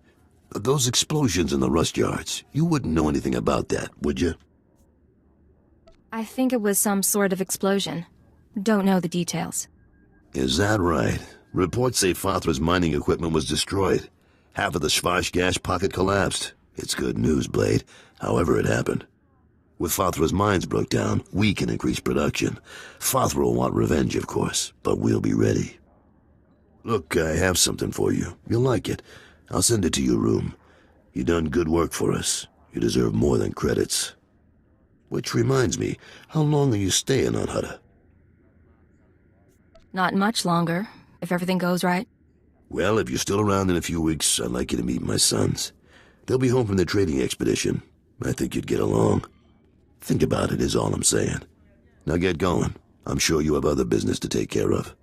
Speaker 6: Those explosions in the rust yards, you wouldn't know anything about that, would you?
Speaker 2: I think it was some sort of explosion. Don't know the details.
Speaker 6: Is that right? Reports say Fathra's mining equipment was destroyed. Half of the Schwarzgas pocket collapsed. It's good news, Blade, however it happened. With Fathra's mines broke down, we can increase production. Fathra will want revenge, of course, but we'll be ready. Look, I have something for you. You'll like it. I'll send it to your room. You done good work for us. You deserve more than credits. Which reminds me, how long are you staying on Hutta?
Speaker 2: Not much longer, if everything goes right.
Speaker 6: Well, if you're still around in a few weeks, I'd like you to meet my sons. They'll be home from their trading expedition. I think you'd get along. Think about it is all I'm saying. Now get going. I'm sure you have other business to take care of.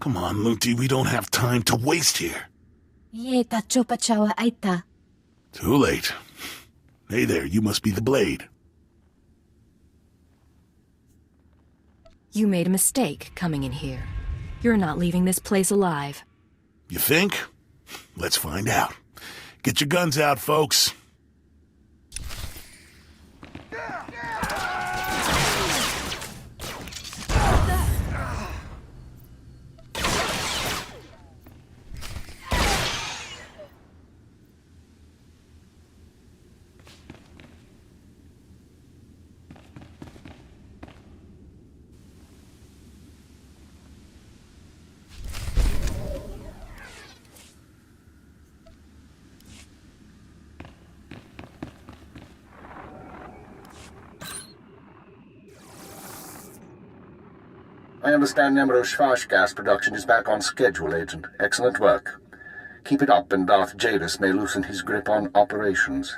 Speaker 4: Come on, Luti, we don't have time to waste here. Too late. Hey there, you must be the Blade.
Speaker 2: You made a mistake coming in here. You're not leaving this place alive.
Speaker 4: You think? Let's find out. Get your guns out, folks.
Speaker 1: I understand Nemro's Schwarzgas production is back on schedule, Agent. Excellent work. Keep it up and Darth Jadis may loosen his grip on operations.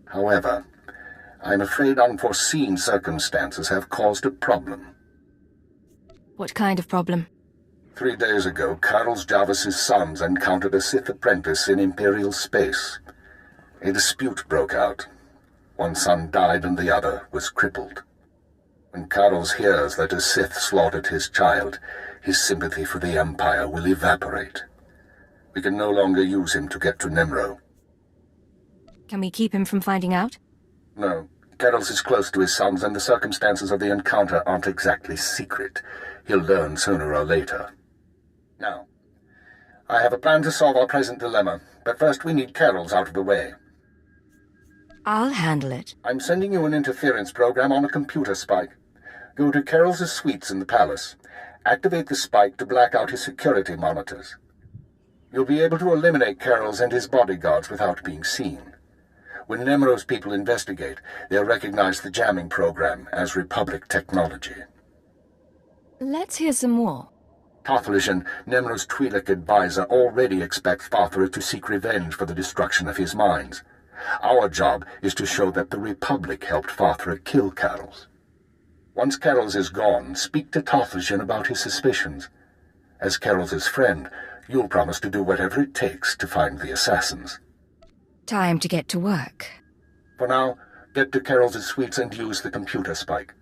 Speaker 1: However, I'm afraid unforeseen circumstances have caused a problem.
Speaker 2: What kind of problem?
Speaker 1: 3 days ago, Carlos Jarvis's sons encountered a Sith apprentice in Imperial space. A dispute broke out. One son died and the other was crippled. When Carlos hears that a Sith slaughtered his child, his sympathy for the Empire will evaporate. We can no longer use him to get to Nemro.
Speaker 2: Can we keep him from finding out?
Speaker 1: No. Carlos is close to his sons, and the circumstances of the encounter aren't exactly secret. He'll learn sooner or later. Now, I have a plan to solve our present dilemma, but first we need Carol's out of the way.
Speaker 2: I'll handle it.
Speaker 1: I'm sending you an interference program on a computer spike. Go to Carol's suites in the palace. Activate the spike to black out his security monitors. You'll be able to eliminate Carol's and his bodyguards without being seen. When Nemro's people investigate, they'll recognize the jamming program as Republic technology.
Speaker 2: Let's hear some more.
Speaker 1: Tothlishan, Nemro's Twi'lek advisor, already expects Farthra to seek revenge for the destruction of his mines. Our job is to show that the Republic helped Farthra kill Carol's. Once Carol's is gone, speak to Tothlishan about his suspicions. As Carol's friend, you'll promise to do whatever it takes to find the assassins.
Speaker 2: Time to get to work.
Speaker 1: For now, get to Carol's suites and use the computer spike.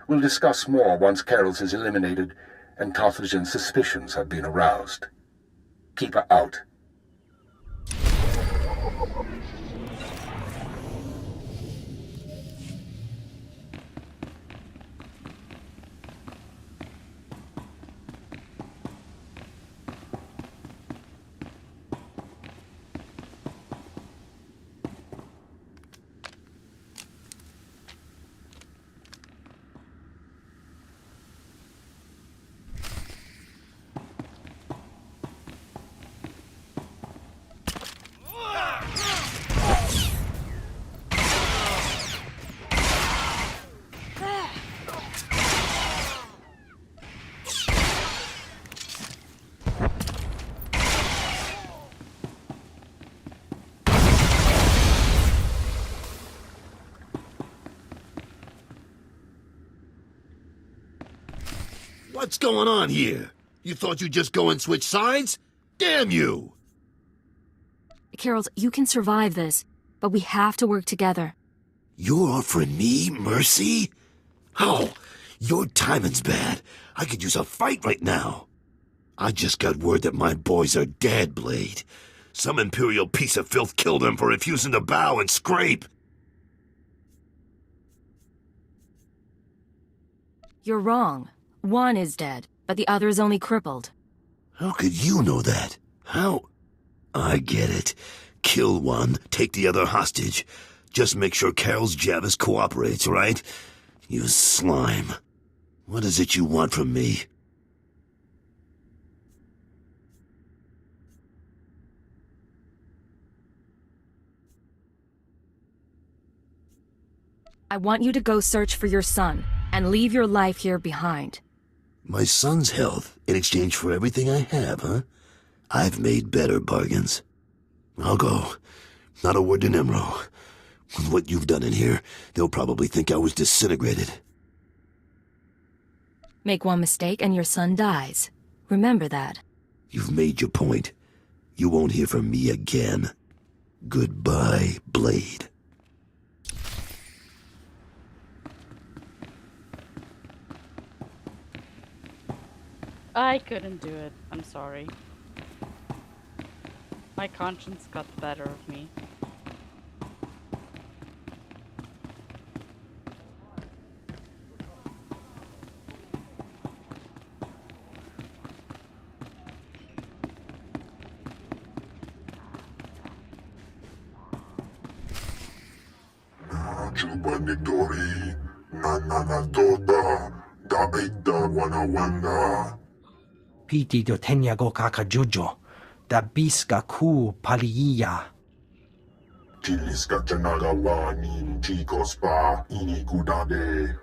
Speaker 1: We'll discuss more once Carol's is eliminated and Tothlishan's suspicions have been aroused. Keep her out.
Speaker 6: What's going on here? You thought you'd just go and switch sides? Damn you!
Speaker 2: Carol, you can survive this, but we have to work together.
Speaker 6: You're offering me mercy? How? Your timing's bad. I could use a fight right now. I just got word that my boys are dead, Blade. Some Imperial piece of filth killed them for refusing to bow and scrape.
Speaker 2: You're wrong. One is dead, but the other is only crippled.
Speaker 6: How could you know that? How? I get it. Kill one, take the other hostage. Just make sure Carol's Jarvis cooperates, right? You slime. What is it you want from me?
Speaker 2: I want you to go search for your son, and leave your life here behind.
Speaker 6: My son's health in exchange for everything I have, huh? I've made better bargains. I'll go. Not a word to Nemro. With what you've done in here, they'll probably think I was disintegrated.
Speaker 2: Make one mistake and your son dies. Remember that.
Speaker 6: You've made your point. You won't hear from me again. Goodbye, Blade.
Speaker 3: I couldn't do it. I'm sorry. My conscience got the better of me.
Speaker 4: Chubanitori, Nananatota, Daida Wanawana.
Speaker 11: Piti do tenya go kakajujo, da biska ku paliya.
Speaker 4: Chiliska chanagawani, chikospa, inikudade.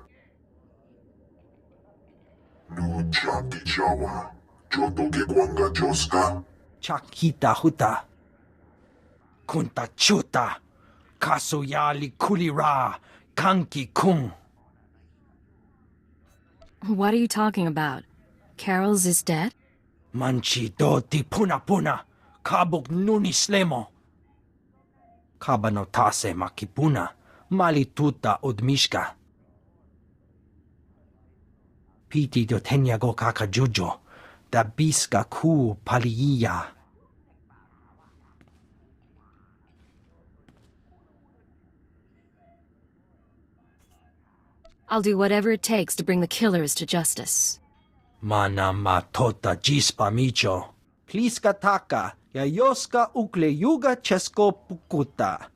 Speaker 4: Nujati chawa, chotoge kwanga joska.
Speaker 11: Chakita huta. Kunta chuta. Kasuyali kulira.
Speaker 8: Kanki Kung.
Speaker 2: What are you talking about? Carol's is dead?
Speaker 8: Manchi doti puna puna. Kabuk nuni slemo. Kabanotase makipuna. Malituta odmishka. Piti dotenya go kakajujo. Da biska ku paliya.
Speaker 2: I'll do whatever it takes to bring the killers to justice.
Speaker 8: Mana matota jispa micho.
Speaker 11: Pliska taka, yayoska ukleyuga chesko pukuta.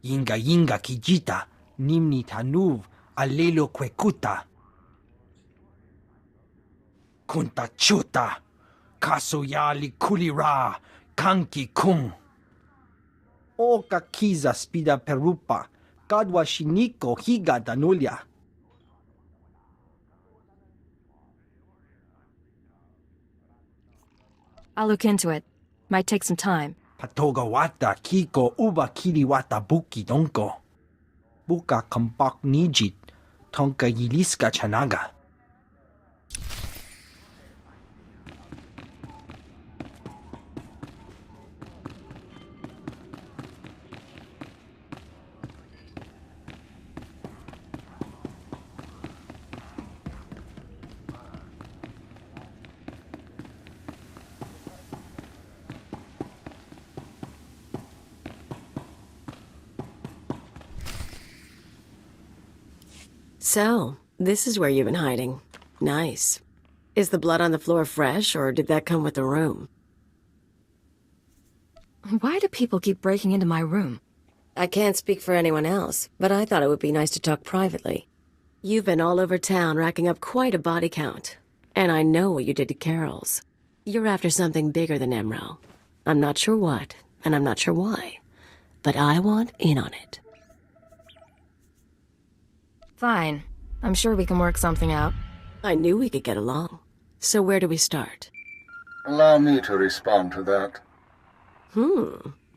Speaker 8: Yinga yinga kijita.
Speaker 11: Nimni tanuv, alelo kwekuta.
Speaker 8: Kunta chuta. Kasuyali kulira. Kanki kung.
Speaker 11: Oka kiza spida perupa, kadwa shiniko higa danulia.
Speaker 2: I'll look into it. Might take some time.
Speaker 11: Patoga wata kiko uba kiriwata buki donko. Buka kampak nijit, tonka yiliska chanaga.
Speaker 5: So, this is where you've been hiding. Nice. Is the blood on the floor fresh, or did that come with the room?
Speaker 2: Why do people keep breaking into my room?
Speaker 5: I can't speak for anyone else, but I thought it would be nice to talk privately. You've been all over town racking up quite a body count. And I know what you did to Carol's. You're after something bigger than Emerald. I'm not sure what, and I'm not sure why. But I want in on it.
Speaker 2: Fine. I'm sure we can work something out.
Speaker 5: I knew we could get along. So where do we start?
Speaker 1: Allow me to respond to that.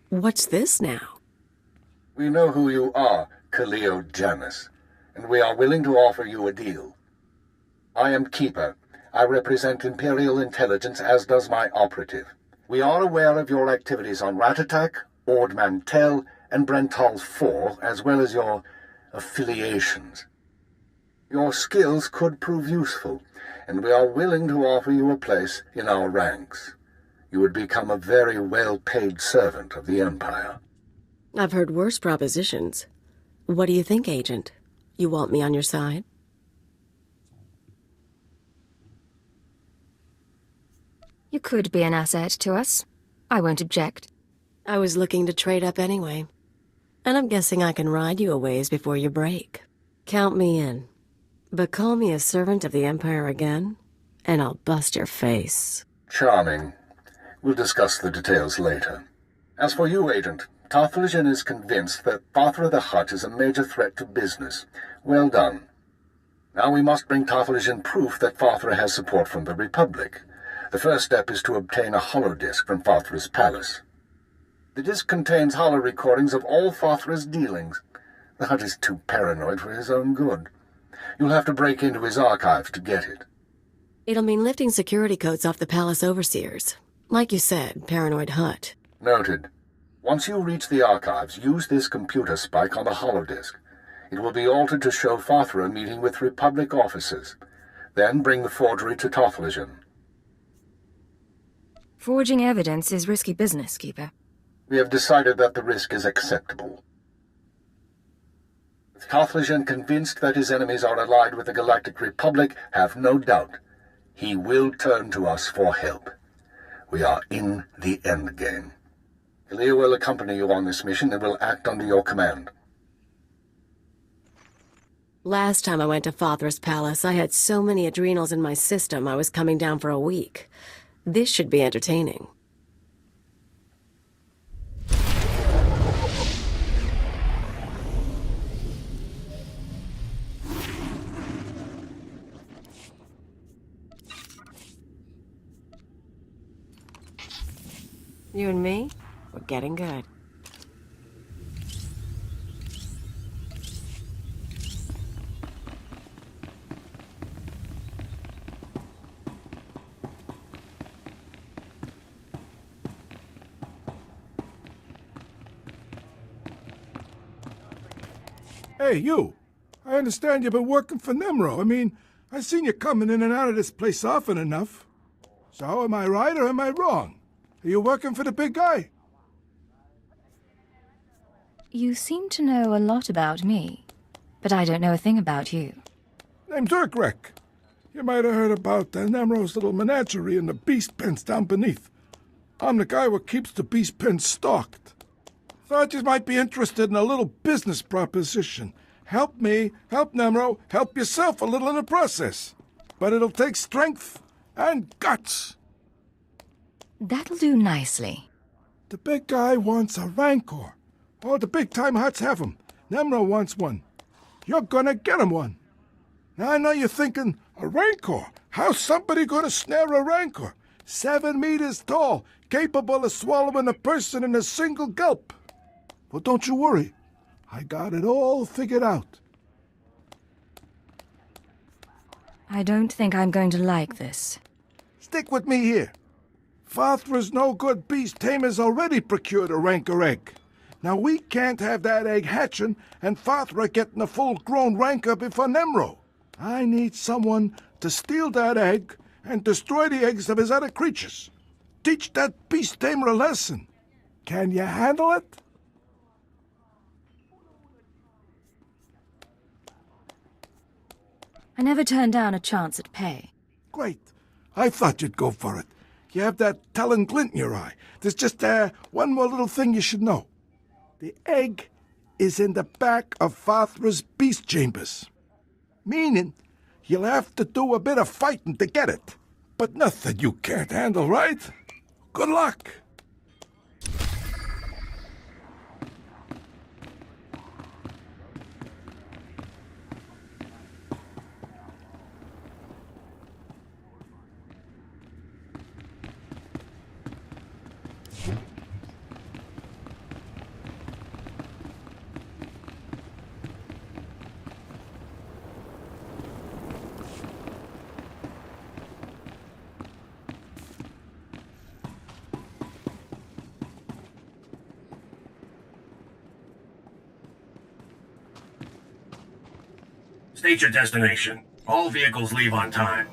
Speaker 5: What's this now?
Speaker 1: We know who you are, Khalil Janus, and we are willing to offer you a deal. I am Keeper. I represent Imperial Intelligence, as does my operative. We are aware of your activities on Ratatak, Ord Mantell, and Brental 4, as well as your affiliations. Your skills could prove useful, and we are willing to offer you a place in our ranks. You would become a very well-paid servant of the Empire.
Speaker 5: I've heard worse propositions. What do you think, Agent? You want me on your side?
Speaker 2: You could be an asset to us. I won't object.
Speaker 5: I was looking to trade up anyway. And I'm guessing I can ride you a ways before you break. Count me in. But call me a servant of the Empire again, and I'll bust your face.
Speaker 1: Charming. We'll discuss the details later. As for you, Agent, Tarthalion is convinced that Fathra the Hutt is a major threat to business. Well done. Now we must bring Tarthalion proof that Fathra has support from the Republic. The first step is to obtain a holodisk from Fathra's palace. The disk contains holo recordings of all Fathra's dealings. The Hutt is too paranoid for his own good. You'll have to break into his archives to get it.
Speaker 5: It'll mean lifting security codes off the palace overseers. Like you said, paranoid Hutt.
Speaker 1: Noted. Once you reach the archives, use this computer spike on the holodisk. It will be altered to show Fathra meeting with Republic officers. Then bring the forgery to Tarthalion.
Speaker 2: Forging evidence is risky business, Keeper.
Speaker 1: We have decided that the risk is acceptable. With Tarthalion convinced that his enemies are allied with the Galactic Republic, have no doubt. He will turn to us for help. We are in the endgame. Ilya will accompany you on this mission and will act under your command.
Speaker 5: Last time I went to Fathra's palace, I had so many adrenals in my system I was coming down for a week. This should be entertaining. You and me, we're getting good.
Speaker 16: Hey, you. I understand you've been working for Nemro. I mean, I've seen you coming in and out of this place often enough. So, am I right or am I wrong? Are you working for the big guy?
Speaker 2: You seem to know a lot about me, but I don't know a thing about you.
Speaker 16: Name's Urkrek. You might have heard about Nemro's little menagerie and the beast pens down beneath. I'm the guy what keeps the beast pens stocked. Thought you might be interested in a little business proposition. Help me, help Nemro, help yourself a little in the process. But it'll take strength and guts.
Speaker 2: That'll do nicely.
Speaker 16: The big guy wants a Rancor. All the big-time huts have 'em. Nemro wants one. You're gonna get him one. Now I know you're thinking, a Rancor? How's somebody gonna snare a Rancor? 7 meters tall, capable of swallowing a person in a single gulp. Well, don't you worry. I got it all figured out.
Speaker 2: I don't think I'm going to like this.
Speaker 16: Stick with me here. Fathra's no-good beast tamer's already procured a Rancor egg. Now we can't have that egg hatching and Fathra getting a full-grown Rancor before Nemro. I need someone to steal that egg and destroy the eggs of his other creatures. Teach that beast tamer a lesson. Can you handle it?
Speaker 2: I never turn down a chance at pay.
Speaker 16: Great. I thought you'd go for it. You have that telling glint in your eye. There's just one more little thing you should know. The egg is in the back of Fathra's beast chambers. Meaning, you'll have to do a bit of fighting to get it. But nothing you can't handle, right? Good luck.
Speaker 13: State your destination. All vehicles leave on time.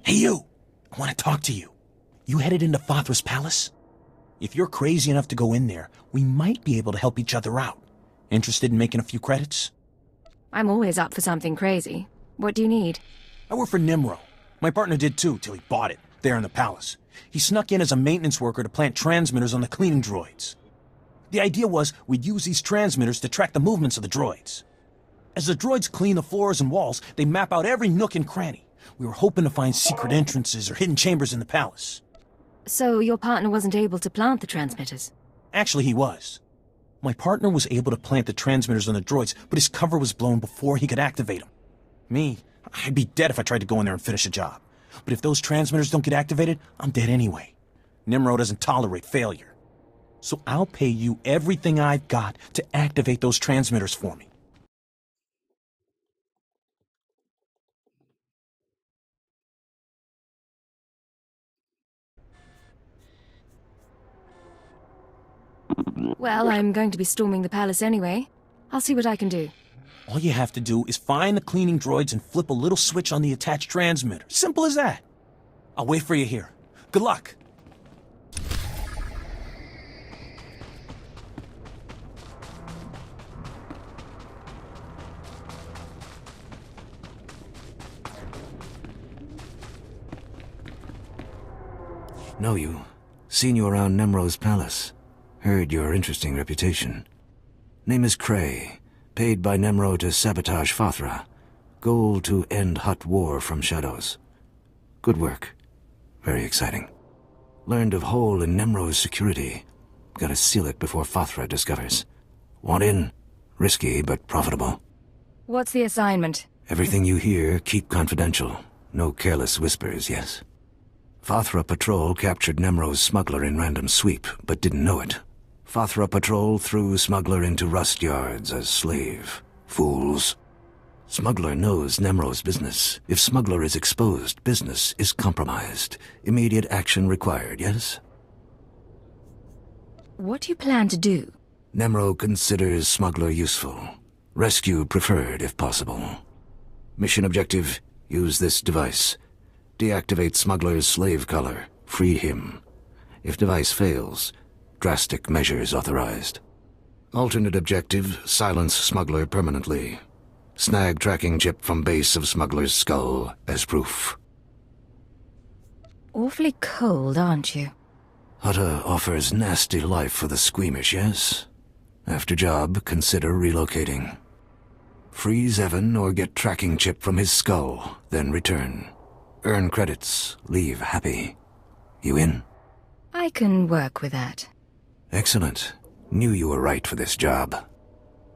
Speaker 11: Hey, you! I want to talk to you. You headed into Fathra's palace? If you're crazy enough to go in there, we might be able to help each other out. Interested in making a few credits?
Speaker 2: I'm always up for something crazy. What do you need?
Speaker 11: I work for Nimro. My partner did too, till he bought it, there in the palace. He snuck in as a maintenance worker to plant transmitters on the cleaning droids. The idea was we'd use these transmitters to track the movements of the droids. As the droids clean the floors and walls, they map out every nook and cranny. We were hoping to find secret entrances or hidden chambers in the palace.
Speaker 2: So your partner wasn't able to plant the transmitters?
Speaker 11: Actually, he was. My partner was able to plant the transmitters on the droids, but his cover was blown before he could activate them. Me, I'd be dead if I tried to go in there and finish a job. But if those transmitters don't get activated, I'm dead anyway. Nimro doesn't tolerate failure. So I'll pay you everything I've got to activate those transmitters for me.
Speaker 2: Well, I'm going to be storming the palace anyway. I'll see what I can do.
Speaker 11: All you have to do is find the cleaning droids and flip a little switch on the attached transmitter. Simple as that. I'll wait for you here. Good luck.
Speaker 17: Know you. Seen you around Nemro's palace. Heard your interesting reputation. Name is Cray. Paid by Nemro to sabotage Fathra. Goal to end Hutt war from shadows. Good work. Very exciting. Learned of hole in Nemro's security. Gotta seal it before Fathra discovers. Want in? Risky, but profitable.
Speaker 2: What's the assignment?
Speaker 17: Everything you hear, keep confidential. No careless whispers, yes? Fathra Patrol captured Nemro's smuggler in random sweep, but didn't know it. Fathra Patrol threw smuggler into rust yards as slave. Fools. Smuggler knows Nemro's business. If smuggler is exposed, business is compromised. Immediate action required, yes?
Speaker 2: What do you plan to do?
Speaker 17: Nemro considers smuggler useful. Rescue preferred, if possible. Mission objective, use this device. Deactivate smuggler's slave collar. Free him. If device fails, drastic measures authorized. Alternate objective, silence smuggler permanently. Snag tracking chip from base of smuggler's skull as proof.
Speaker 2: Awfully cold, aren't you?
Speaker 17: Hutta offers nasty life for the squeamish, yes? After job, consider relocating. Freeze Evan or get tracking chip from his skull, then return. Earn credits, leave happy. You in?
Speaker 2: I can work with that.
Speaker 17: Excellent. Knew you were right for this job.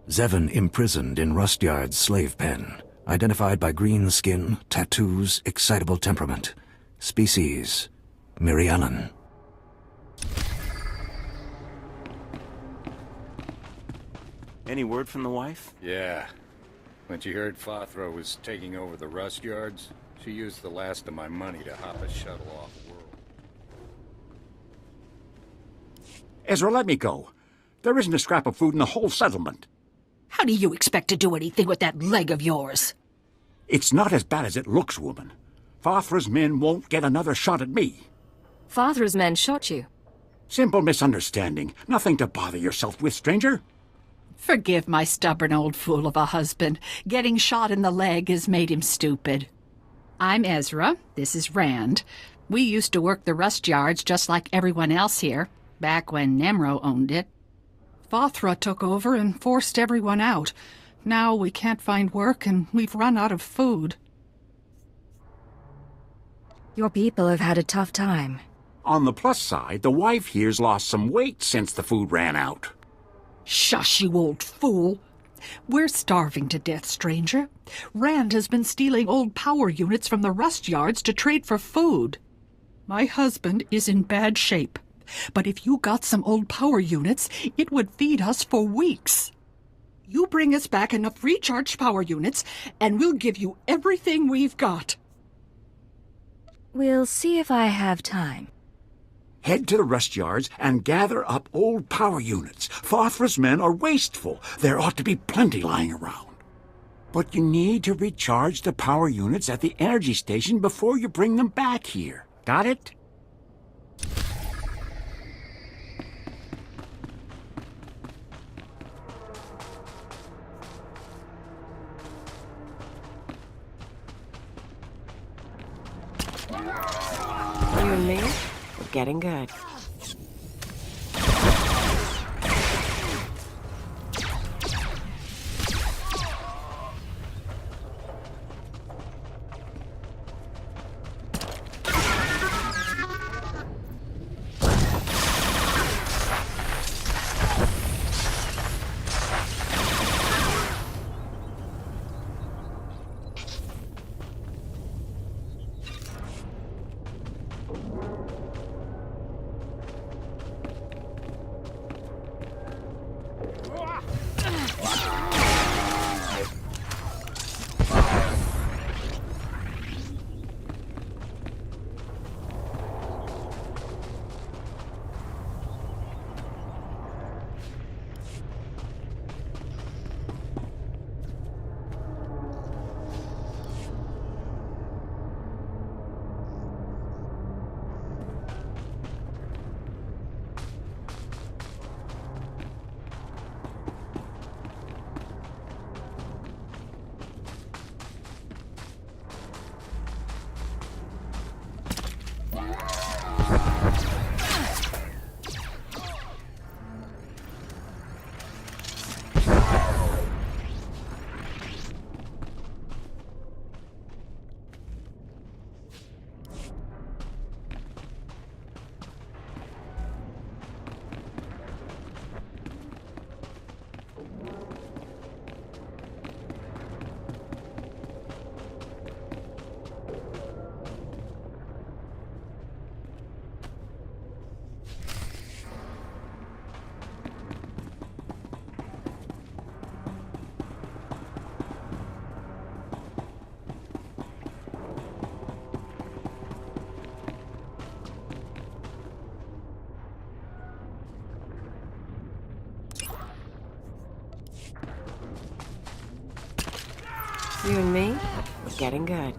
Speaker 17: Zevon imprisoned in Rustyard's slave pen. Identified by green skin, tattoos, excitable temperament. Species, Mirialan.
Speaker 12: Any word from the wife?
Speaker 10: Yeah. When she heard Fathra was taking over the rust yards, she used the last of my money to hop a shuttle off world.
Speaker 18: Ezra, let me go. There isn't a scrap of food in the whole settlement.
Speaker 19: How do you expect to do anything with that leg of yours?
Speaker 18: It's not as bad as it looks, woman. Fathra's men won't get another shot at me.
Speaker 2: Fathra's men shot you.
Speaker 18: Simple misunderstanding. Nothing to bother yourself with, stranger.
Speaker 19: Forgive my stubborn old fool of a husband. Getting shot in the leg has made him stupid. I'm Ezra. This is Rand. We used to work the rust yards just like everyone else here, back when Nemro owned it. Fathra took over and forced everyone out. Now we can't find work and we've run out of food.
Speaker 2: Your people have had a tough time.
Speaker 18: On the plus side, the wife here's lost some weight since the food ran out.
Speaker 19: Shush, you old fool. We're starving to death, stranger. Rand has been stealing old power units from the rust yards to trade for food. My husband is in bad shape, but if you got some old power units, it would feed us for weeks. You bring us back enough recharged power units, and we'll give you everything we've got.
Speaker 2: We'll see if I have time.
Speaker 18: Head to the rust yards and gather up old power units. Fathra's men are wasteful. There ought to be plenty lying around. But you need to recharge the power units at the energy station before you bring them back here. Got it?
Speaker 5: You and me? We're getting good. You and me, we're getting good.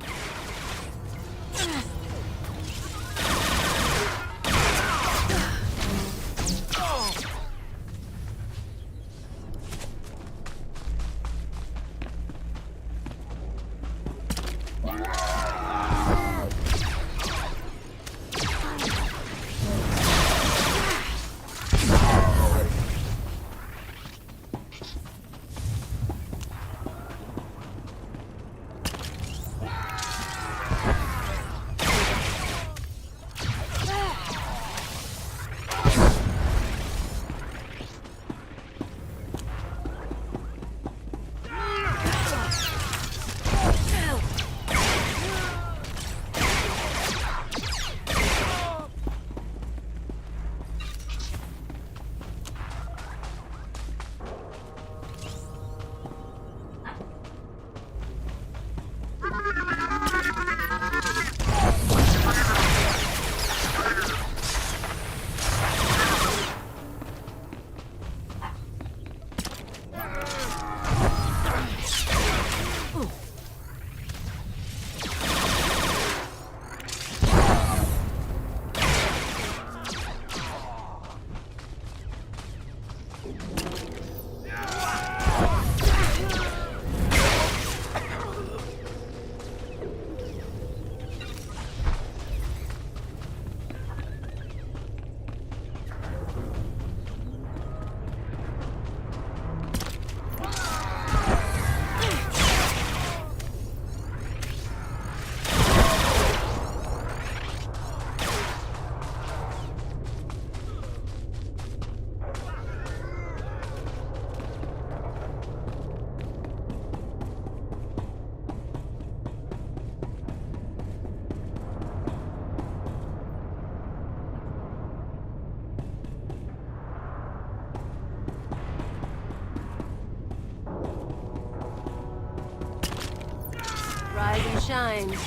Speaker 5: Rise and shine.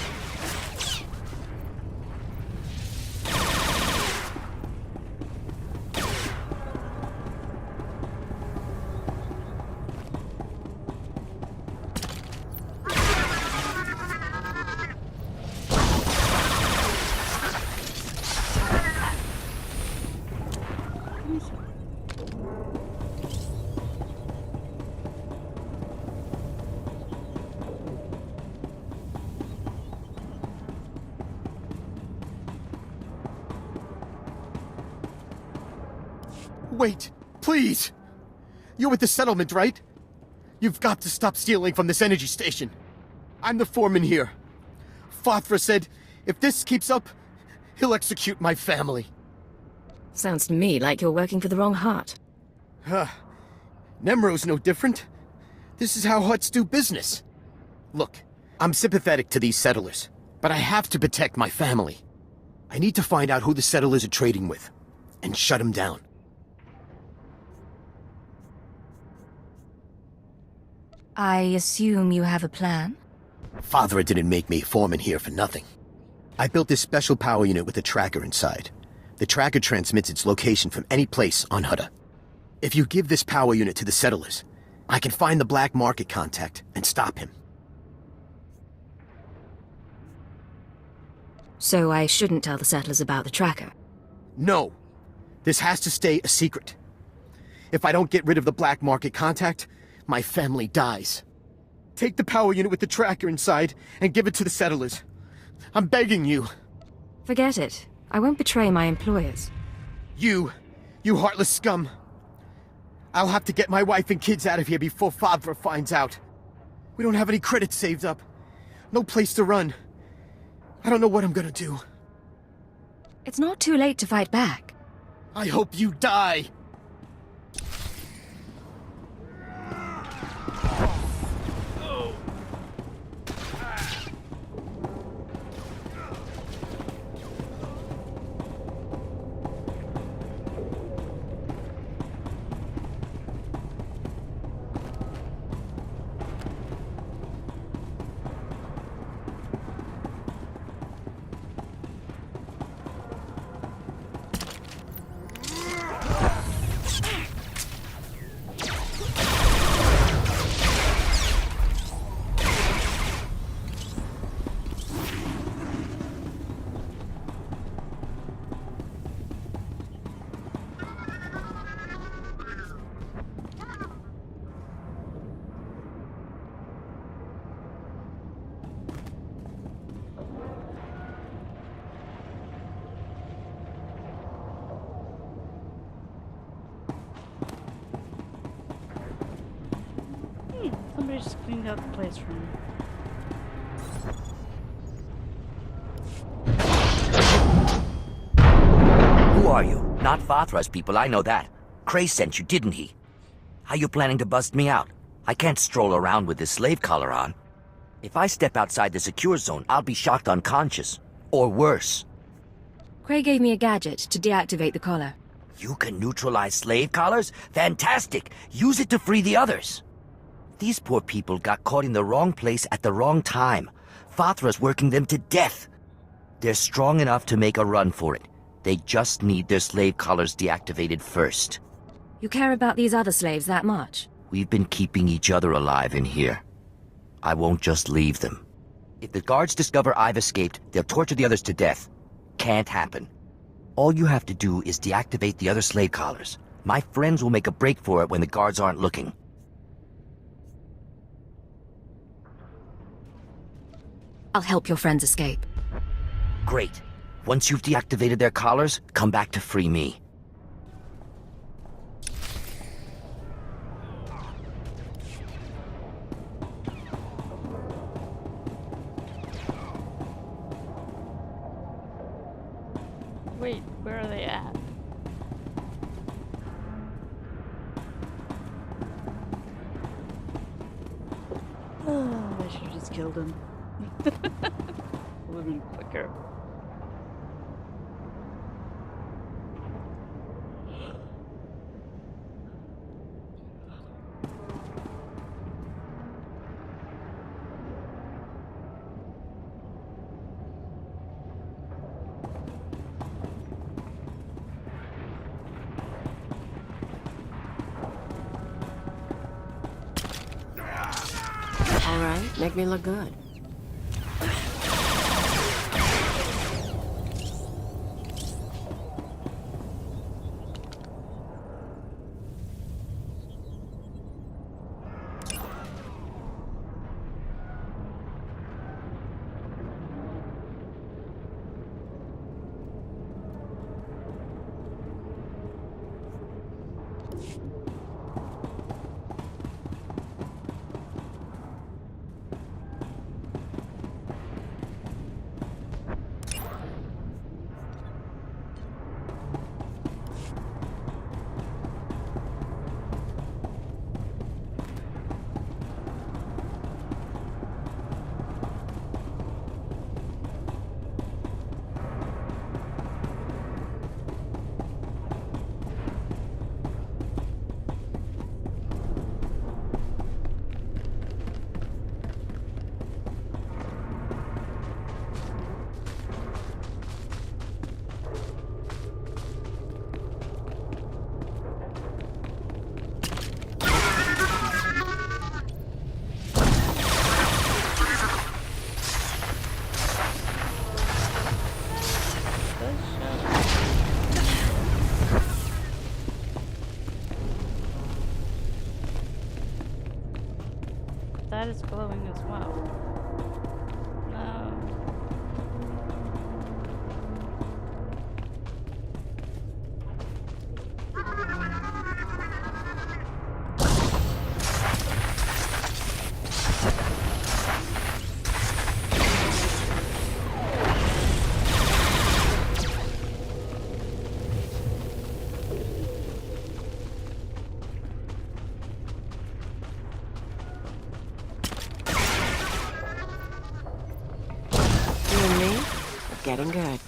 Speaker 20: Wait, please! You're with the settlement, right? You've got to stop stealing from this energy station. I'm the foreman here. Fothra said, if this keeps up, he'll execute my family.
Speaker 2: Sounds to me like you're working for the wrong Hutt.
Speaker 20: Nemro's no different. This is how Hutts do business. Look, I'm sympathetic to these settlers, but I have to protect my family. I need to find out who the settlers are trading with, and shut them down.
Speaker 2: I assume you have a plan?
Speaker 20: Fothra didn't make me foreman here for nothing. I built this special power unit with a tracker inside. The tracker transmits its location from any place on Hutta. If you give this power unit to the settlers, I can find the black market contact and stop him.
Speaker 2: So I shouldn't tell the settlers about the tracker?
Speaker 20: No. This has to stay a secret. If I don't get rid of the black market contact, my family dies. Take the power unit with the tracker inside and give it to the settlers. I'm begging you.
Speaker 2: Forget it. I won't betray my employers.
Speaker 20: You heartless scum. I'll have to get my wife and kids out of here before Fothra finds out. We don't have any credits saved up. No place to run. I don't know what I'm gonna do.
Speaker 2: It's not too late to fight back.
Speaker 20: I hope you die.
Speaker 3: Somebody just cleaned out the place for me.
Speaker 21: Who are you? Not Fathra's people, I know that. Cray sent you, didn't he? How you planning to bust me out? I can't stroll around with this slave collar on. If I step outside the secure zone, I'll be shocked unconscious. Or worse.
Speaker 2: Cray gave me a gadget to deactivate the collar.
Speaker 21: You can neutralize slave collars? Fantastic! Use it to free the others. These poor people got caught in the wrong place at the wrong time. Fathra's working them to death. They're strong enough to make a run for it. They just need their slave collars deactivated first.
Speaker 2: You care about these other slaves that much?
Speaker 21: We've been keeping each other alive in here. I won't just leave them. If the guards discover I've escaped, they'll torture the others to death. Can't happen. All you have to do is deactivate the other slave collars. My friends will make a break for it when the guards aren't looking.
Speaker 2: I'll help your friends escape.
Speaker 21: Great. Once you've deactivated their collars, come back to free me.
Speaker 3: Wait, where are they at? Oh, I should have just killed him. Would have been quicker.
Speaker 5: All right, make me look good. That is glowing as well. No. Getting good.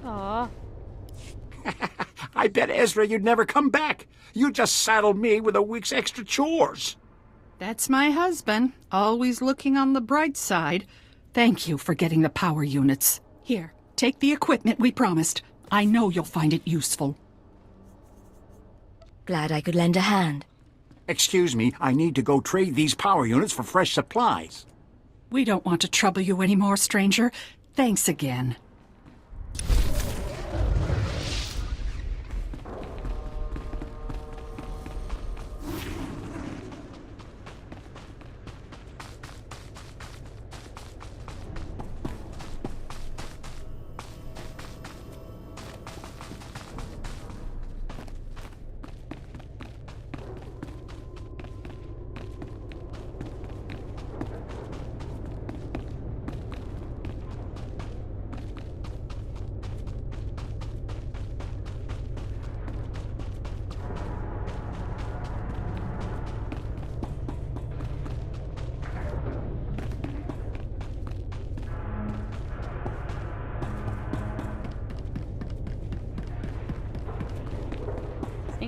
Speaker 3: Aww.
Speaker 18: I bet, Ezra, you'd never come back. You just saddled me with a week's extra chores.
Speaker 19: That's my husband, always looking on the bright side. Thank you for getting the power units. Here, take the equipment we promised. I know you'll find it useful.
Speaker 2: Glad I could lend a hand.
Speaker 18: Excuse me, I need to go trade these power units for fresh supplies.
Speaker 19: We don't want to trouble you anymore, stranger. Thanks again.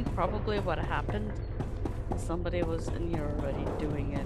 Speaker 3: think probably what happened, somebody was in here already doing it.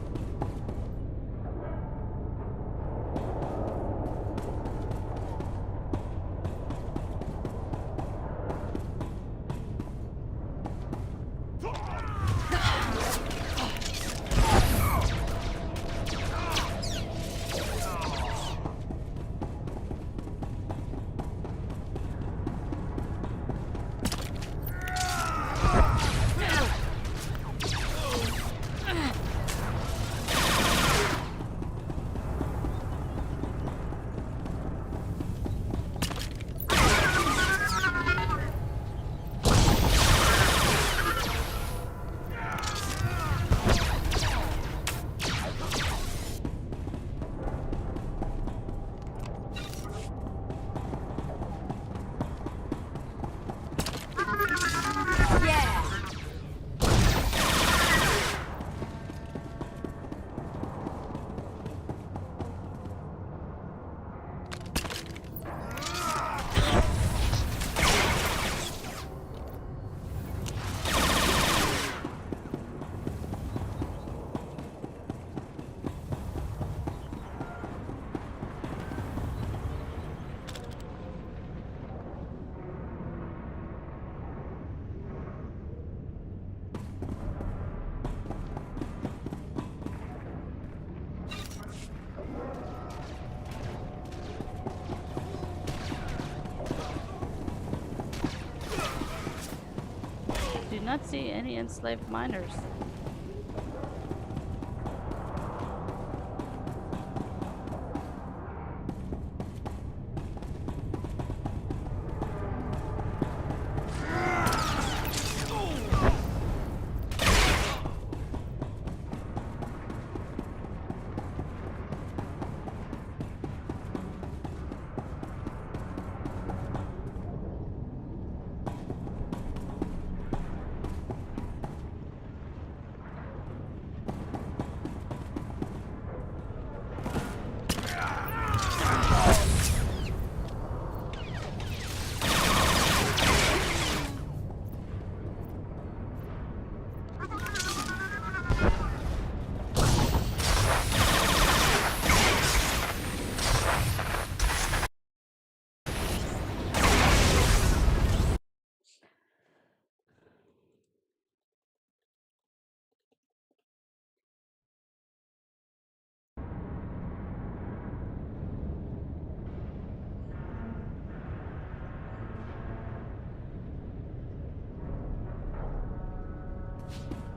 Speaker 3: Not see any enslaved miners.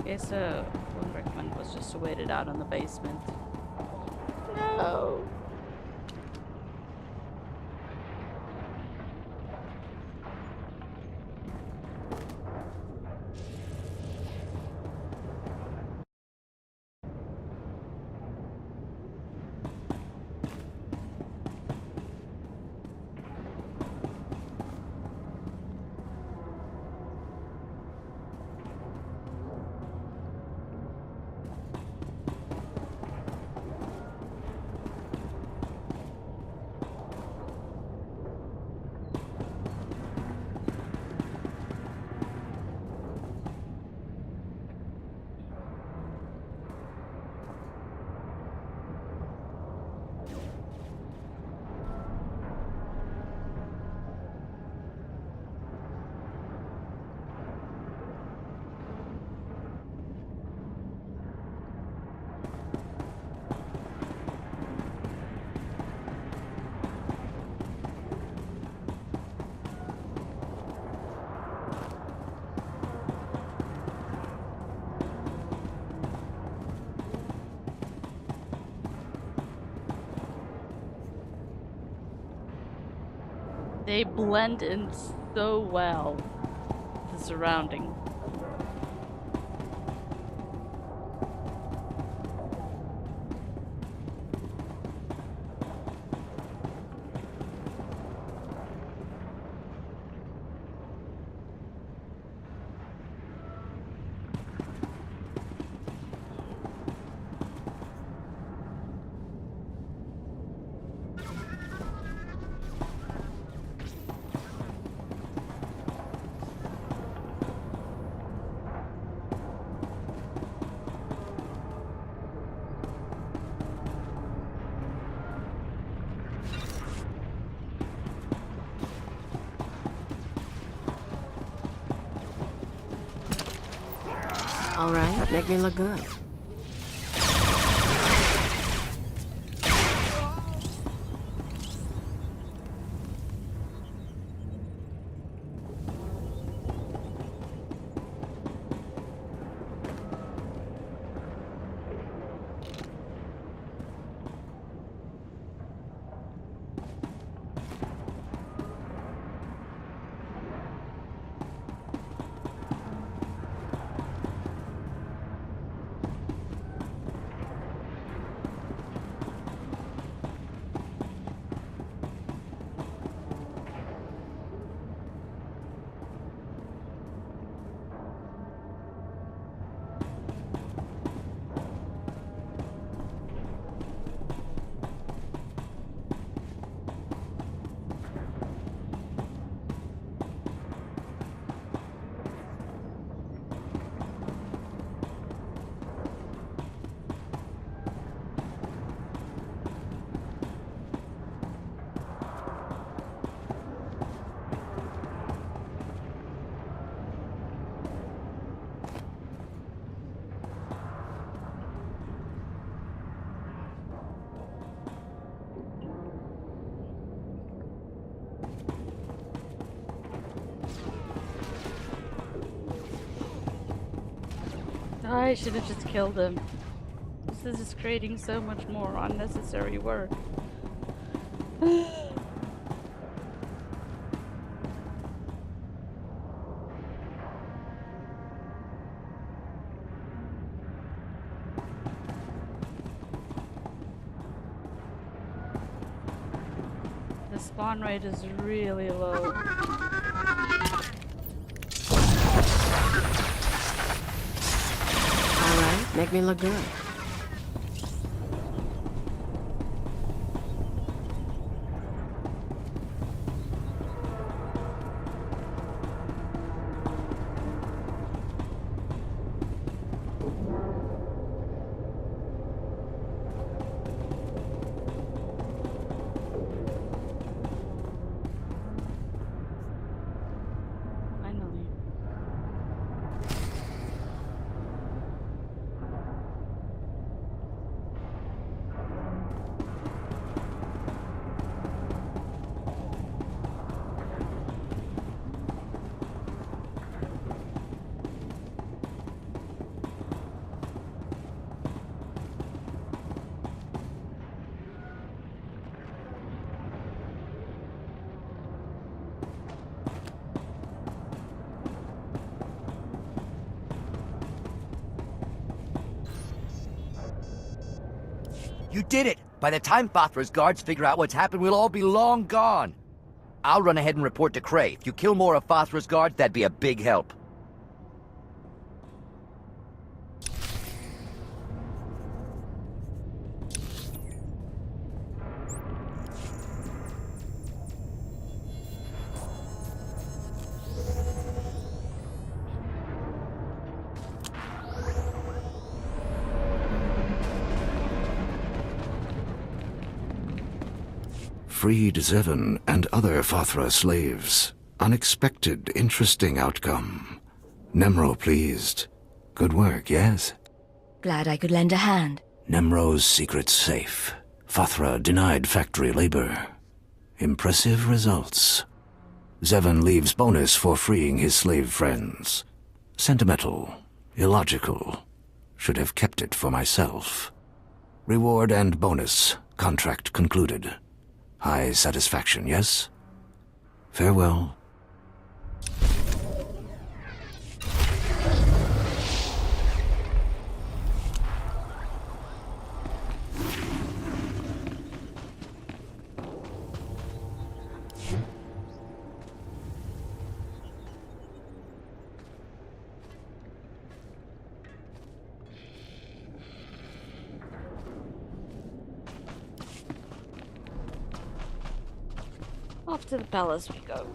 Speaker 3: Okay, so one recommend was just to wait it out in the basement. No. They blend in so well with the surrounding.
Speaker 5: All right, make me look good.
Speaker 3: I should have just killed him. This is just creating so much more unnecessary work. The spawn rate is really low.
Speaker 5: Make me look good.
Speaker 21: You did it! By the time Fathra's guards figure out what's happened, we'll all be long gone. I'll run ahead and report to Cray. If you kill more of Fathra's guards, that'd be a big help.
Speaker 17: Freed Zevon and other Fathra slaves. Unexpected, interesting outcome. Nemro pleased. Good work, yes?
Speaker 2: Glad I could lend a hand.
Speaker 17: Nemro's secret safe. Fathra denied factory labor. Impressive results. Zevon leaves bonus for freeing his slave friends. Sentimental. Illogical. Should have kept it for myself. Reward and bonus. Contract concluded. High satisfaction, yes? Farewell.
Speaker 3: Off to the palace we go.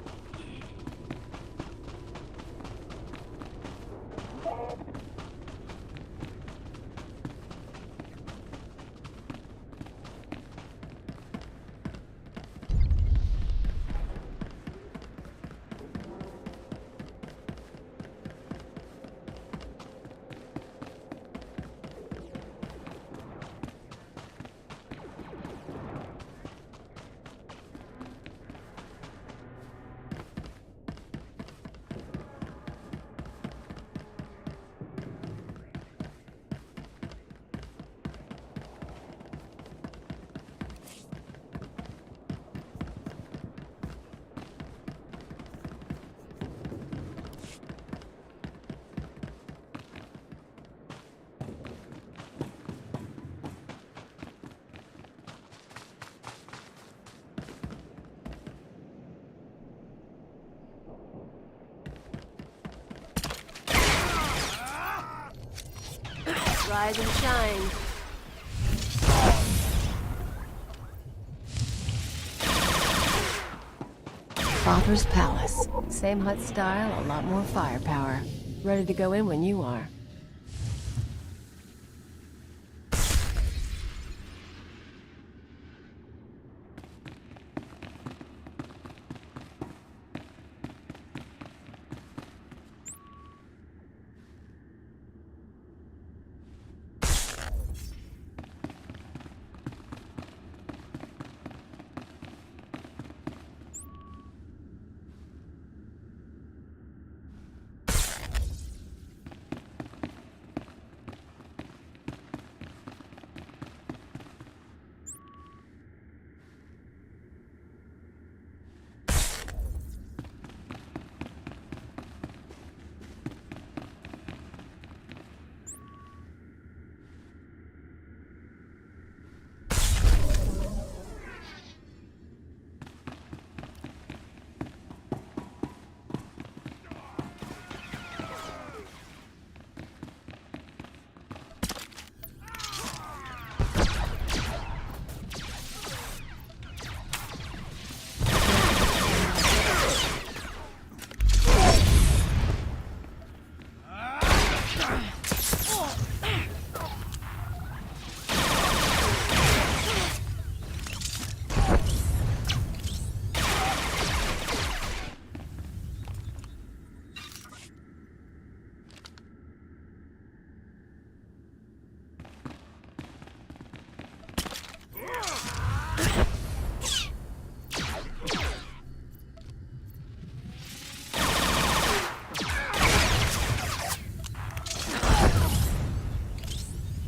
Speaker 5: Rise and shine. Father's Palace. Same hut style, a lot more firepower. Ready to go in when you are.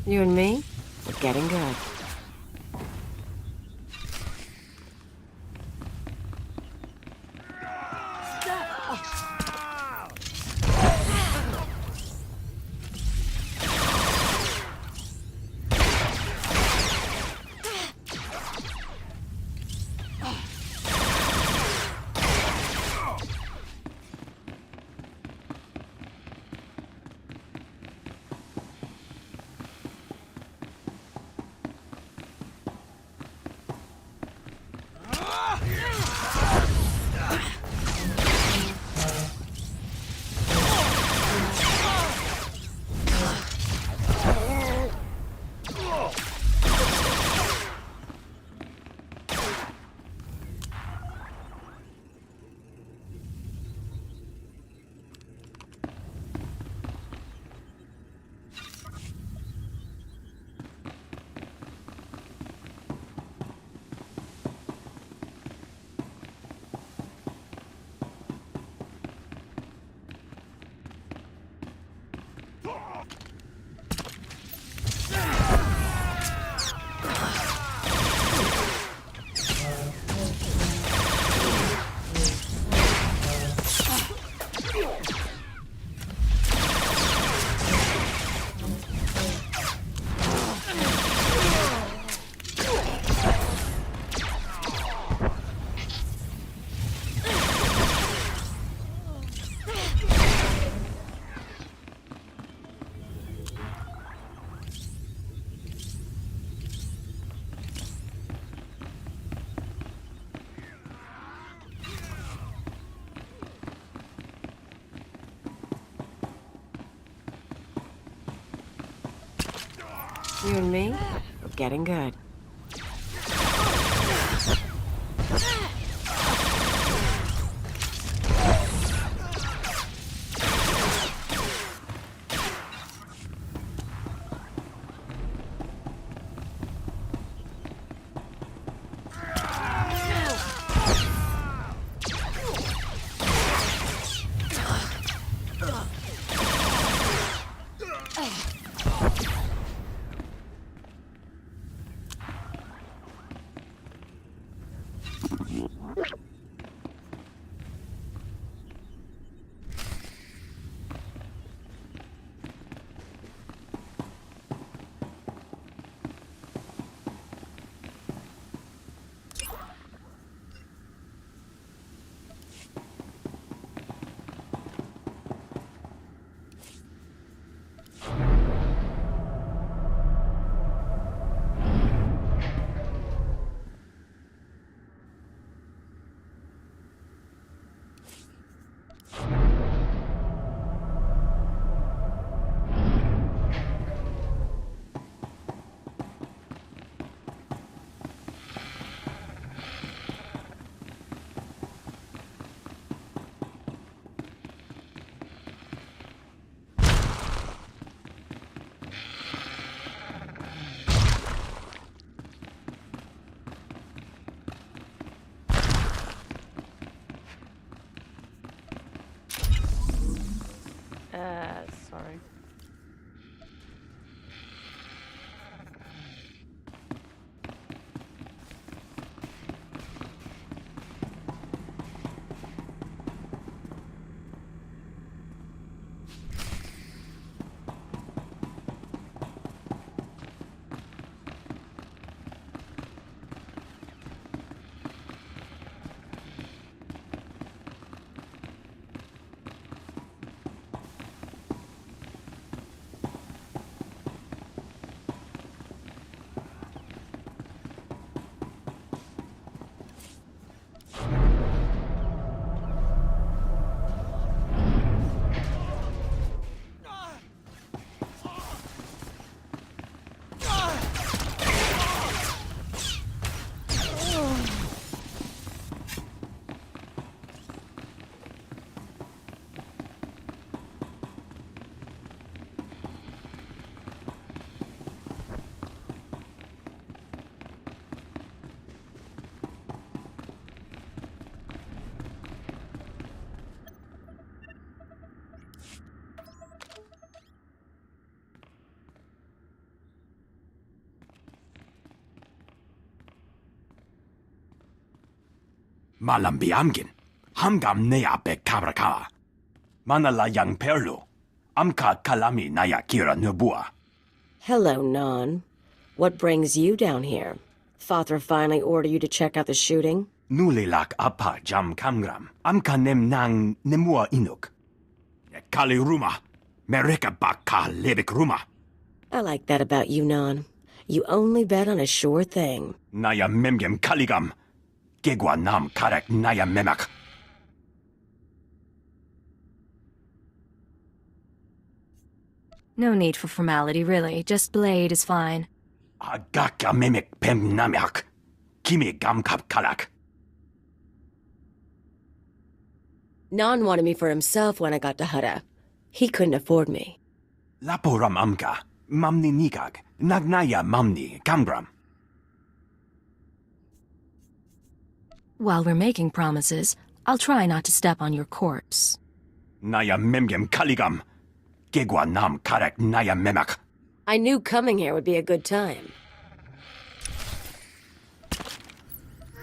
Speaker 5: You and me, we're getting good. You and me, we're getting good.
Speaker 3: Sorry.
Speaker 7: Malam biamgin, hamgam nea be kabrakawa. Manala yang perlu, amka kalami naya kira nubua.
Speaker 5: Hello, Non. What brings you down here? Father finally ordered you to check out the shooting?
Speaker 7: Nulilak apa jam kamgram, amka nem nang nemua inuk. Kali ruma, mereka baka lebek ruma.
Speaker 5: I like that about you, Non. You only bet on a sure thing.
Speaker 7: Naya memgem kaligam. Gegwa nam karek naya memak.
Speaker 2: No need for formality, really. Just Blade is fine.
Speaker 7: Agaka memek pem namek. Kimi gamkap kalak.
Speaker 5: Non wanted me for himself when I got to Hutta. He couldn't afford me.
Speaker 7: Laporam amka, mamni nikag, nagnaya mamni kamgram.
Speaker 2: While we're making promises, I'll try not to step on your corpse.
Speaker 7: Naya memgem kaligam. Gegwa nam karek naya memak.
Speaker 5: I knew coming here would be a good time.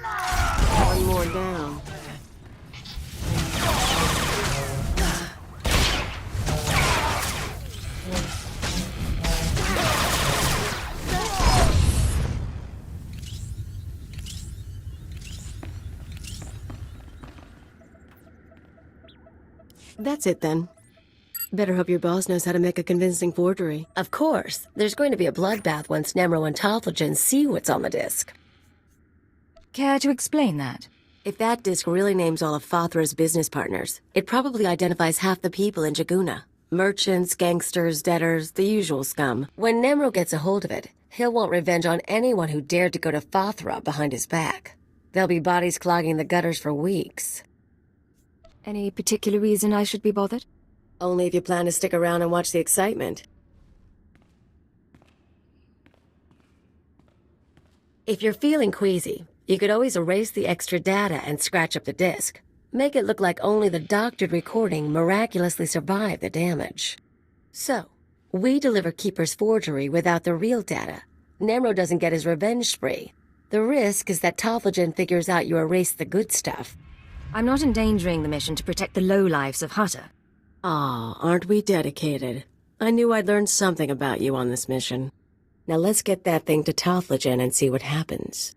Speaker 5: One more down. That's it then. Better hope your boss knows how to make a convincing forgery. Of course. There's going to be a bloodbath once Nemro and Tothlegen see what's on the disc.
Speaker 2: Care to explain that?
Speaker 5: If that disc really names all of Fothra's business partners, it probably identifies half the people in Jaguna. Merchants, gangsters, debtors, the usual scum. When Nemro gets a hold of it, he'll want revenge on anyone who dared to go to Fothra behind his back. There'll be bodies clogging the gutters for weeks.
Speaker 2: Any particular reason I should be bothered?
Speaker 5: Only if you plan to stick around and watch the excitement. If you're feeling queasy, you could always erase the extra data and scratch up the disk. Make it look like only the doctored recording miraculously survived the damage. So, we deliver Keeper's forgery without the real data. Nemro doesn't get his revenge spree. The risk is that Tothlegen figures out you erased the good stuff.
Speaker 2: I'm not endangering the mission to protect the lowlives of Hutta.
Speaker 5: Aw, aren't we dedicated? I knew I'd learn something about you on this mission. Now let's get that thing to Tothlegen and see what happens.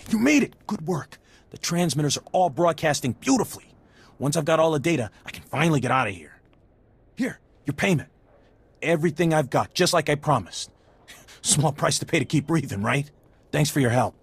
Speaker 11: You made it! Good work. The transmitters are all broadcasting beautifully. Once I've got all the data, I can finally get out of here. Here, your payment. Everything I've got, just like I promised. Small price to pay to keep breathing, right? Thanks for your help.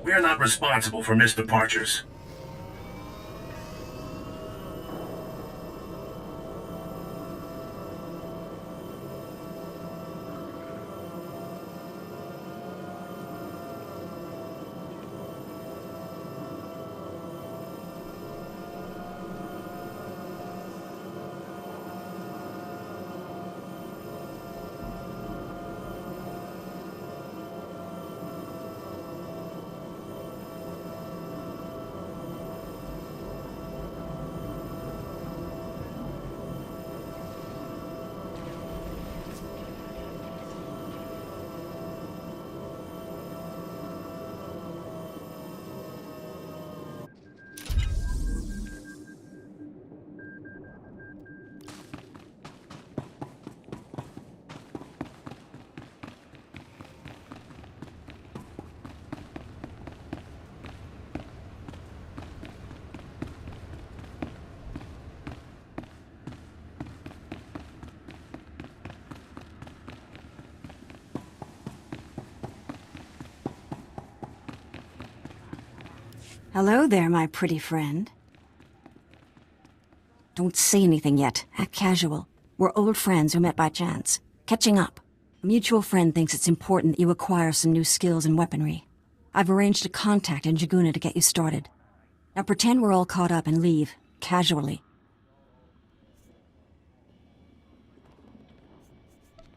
Speaker 13: We are not responsible for missed departures.
Speaker 9: Hello there, my pretty friend. Don't say anything yet. Act casual. We're old friends who met by chance. Catching up. A mutual friend thinks it's important that you acquire some new skills and weaponry. I've arranged a contact in Jaguna to get you started. Now pretend we're all caught up and leave, casually.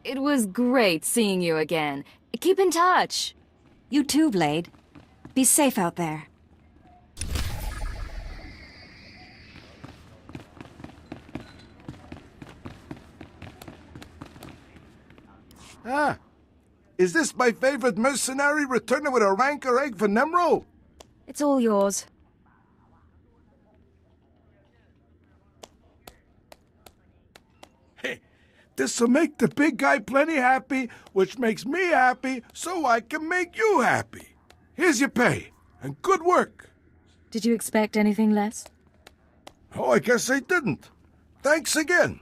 Speaker 2: It was great seeing you again. Keep in touch.
Speaker 9: You too, Blade. Be safe out there.
Speaker 16: Ah, is this my favorite mercenary returning with a rancor egg for Nemro?
Speaker 2: It's all yours.
Speaker 16: Hey, this'll make the big guy plenty happy, which makes me happy, so I can make you happy. Here's your pay, and good work.
Speaker 2: Did you expect anything less?
Speaker 16: Oh, I guess I didn't. Thanks again.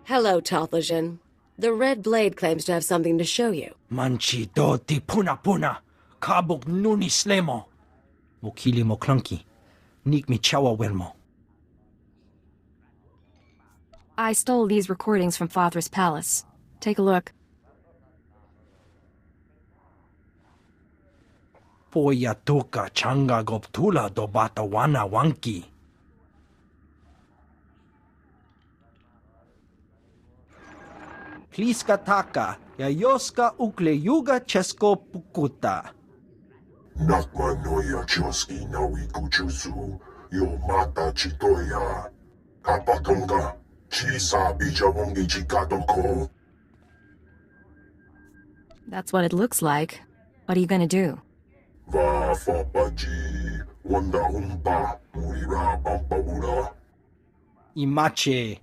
Speaker 5: Hello, Talthajan. The Red Blade claims to have something to show you.
Speaker 8: Manchi do ti puna puna, kabuk nuni slemo. Mokili mo clunky, nik mi chawa welmo.
Speaker 2: I stole these recordings from Father's palace. Take a look.
Speaker 8: Poya toka changa goptula do batawana wanki. Pliska taka, yayoska ukle yuga chesko pukuta.
Speaker 4: Nakma noya choski nawi kuchuzu, yo mata chitoya. Kapatonga, chisa bijawongi chikatoko.
Speaker 2: That's what it looks like. What are you gonna do?
Speaker 4: Va fapaji, wanda humpa, murira bampabura.
Speaker 8: Imache,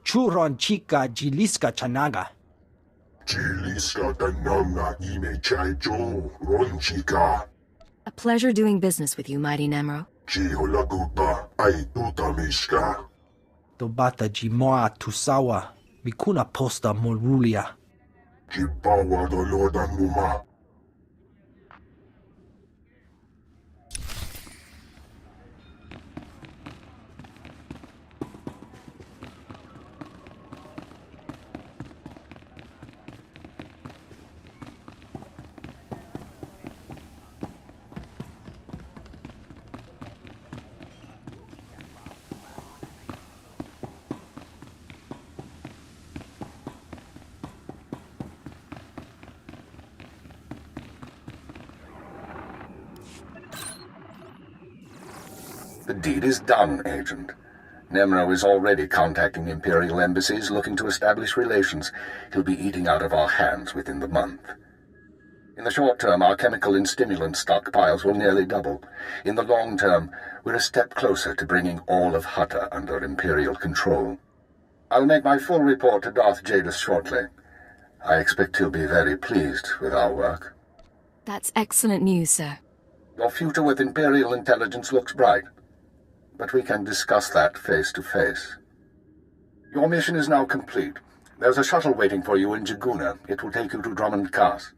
Speaker 8: churon chica jiliska chanaga.
Speaker 4: Jiliska tananga ime chaijo, ronchika.
Speaker 2: A pleasure doing business with you, mighty Nemro.
Speaker 4: Chiholaguta, aituta mishka.
Speaker 8: Dobata jimoa tusawa, mikuna posta morulia.
Speaker 4: Chipawa doloda numa.
Speaker 1: The deed is done, Agent. Nemro is already contacting Imperial embassies looking to establish relations. He'll be eating out of our hands within the month. In the short term, our chemical and stimulant stockpiles will nearly double. In the long term, we're a step closer to bringing all of Hutta under Imperial control. I'll make my full report to Darth Jadis shortly. I expect he'll be very pleased with our work.
Speaker 2: That's excellent news, sir.
Speaker 1: Your future with Imperial intelligence looks bright, but we can discuss that face to face. Your mission is now complete. There's a shuttle waiting for you in Jaguna. It will take you to Drummond Cast.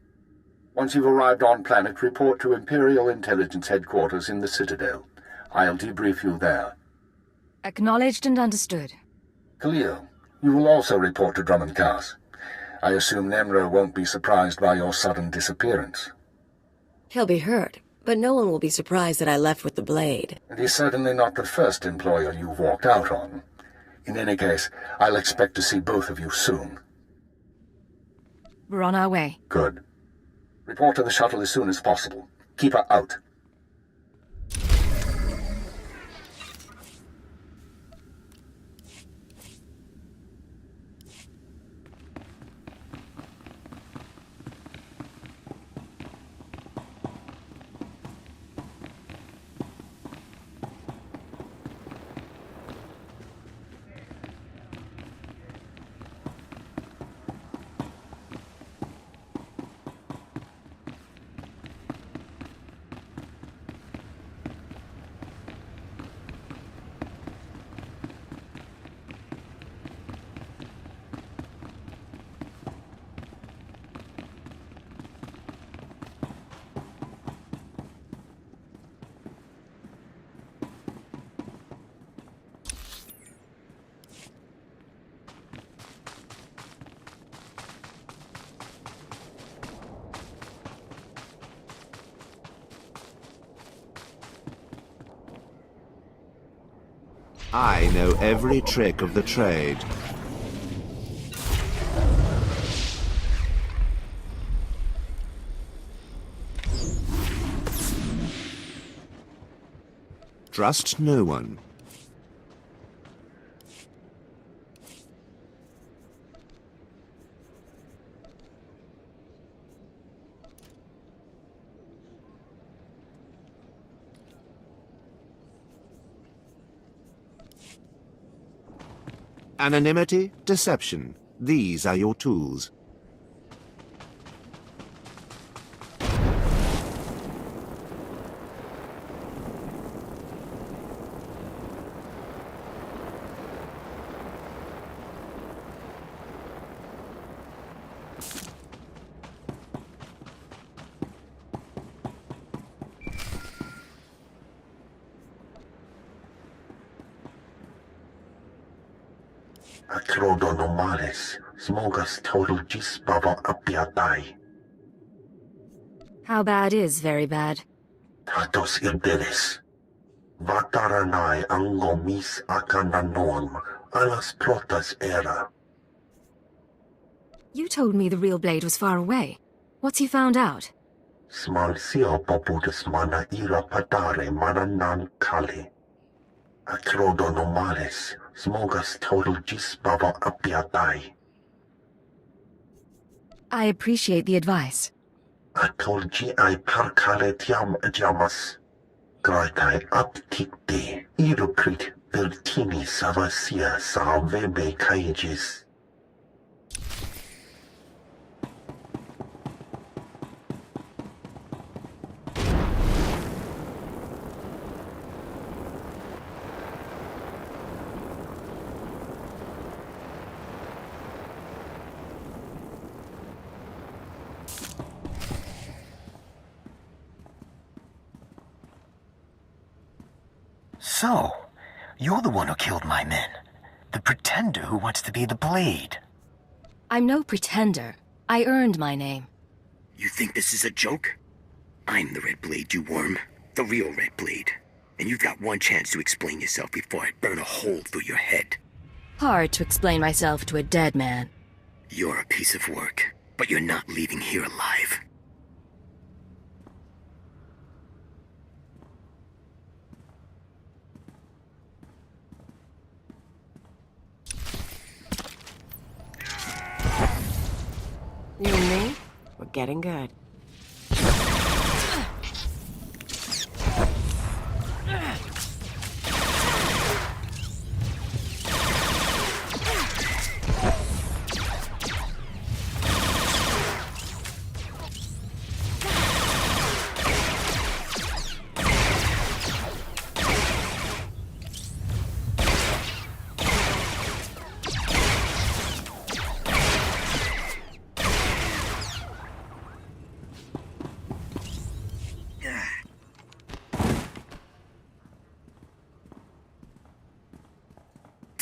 Speaker 1: Once you've arrived on planet, report to Imperial Intelligence Headquarters in the Citadel. I'll debrief you there.
Speaker 2: Acknowledged and understood.
Speaker 1: Khalil, you will also report to Drummond Cast. I assume Nemro won't be surprised by your sudden disappearance.
Speaker 5: He'll be hurt, but no one will be surprised that I left with the blade.
Speaker 1: And he's certainly not the first employer you've walked out on. In any case, I'll expect to see both of you soon.
Speaker 2: We're on our way.
Speaker 1: Good. Report to the shuttle as soon as possible. Keep her out.
Speaker 14: I know every trick of the trade. Trust no one. Anonymity, deception. These are your tools.
Speaker 4: Acrodonomales, smogas total gisbava apiatai.
Speaker 2: How bad is very bad?
Speaker 4: Tatos irdeles. Vataranai angomis akananoam, alas protas era.
Speaker 2: You told me the real blade was far away. What's he found out?
Speaker 4: Smal sio poputus mana ira padare mananan kali. Acrodonomales, smogas total gisbava apiatai.
Speaker 2: I appreciate the advice.
Speaker 4: Atolgi ai parkale tiam jamas. Graitai aptikte, iruprit vertini savasia sa vebe kaigis.
Speaker 20: So, you're the one who killed my men. The pretender who wants to be the Blade.
Speaker 2: I'm no pretender. I earned my name.
Speaker 20: You think this is a joke? I'm the Red Blade, you worm. The real Red Blade. And you've got one chance to explain yourself before I burn a hole through your head.
Speaker 2: Hard to explain myself to a dead man.
Speaker 20: You're a piece of work, but you're not leaving here alive.
Speaker 5: getting good.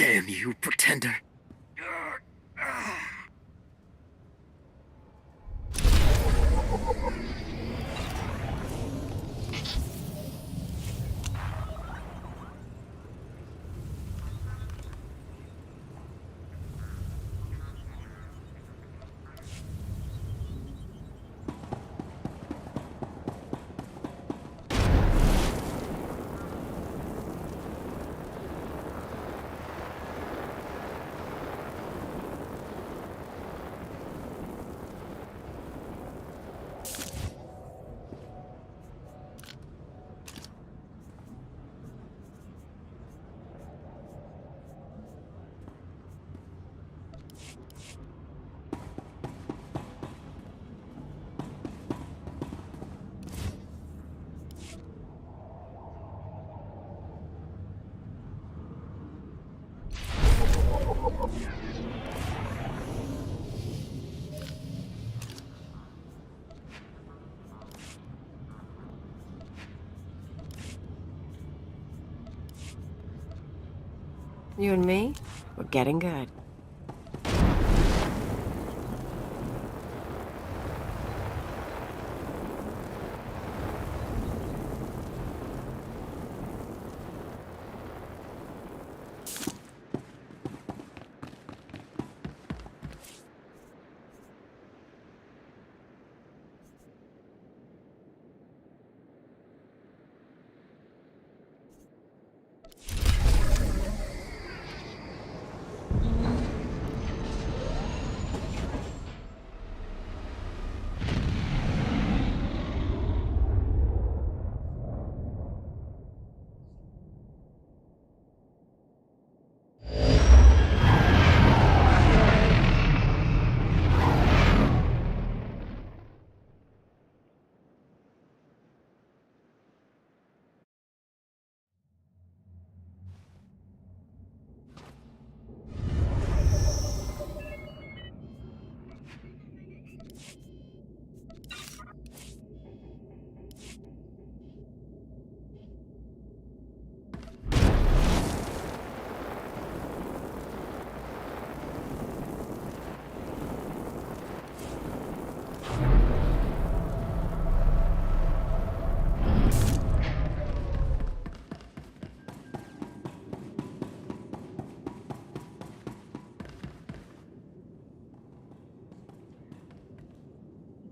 Speaker 20: Damn you, pretender.
Speaker 5: You and me, we're getting good.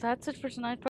Speaker 3: That's it for tonight.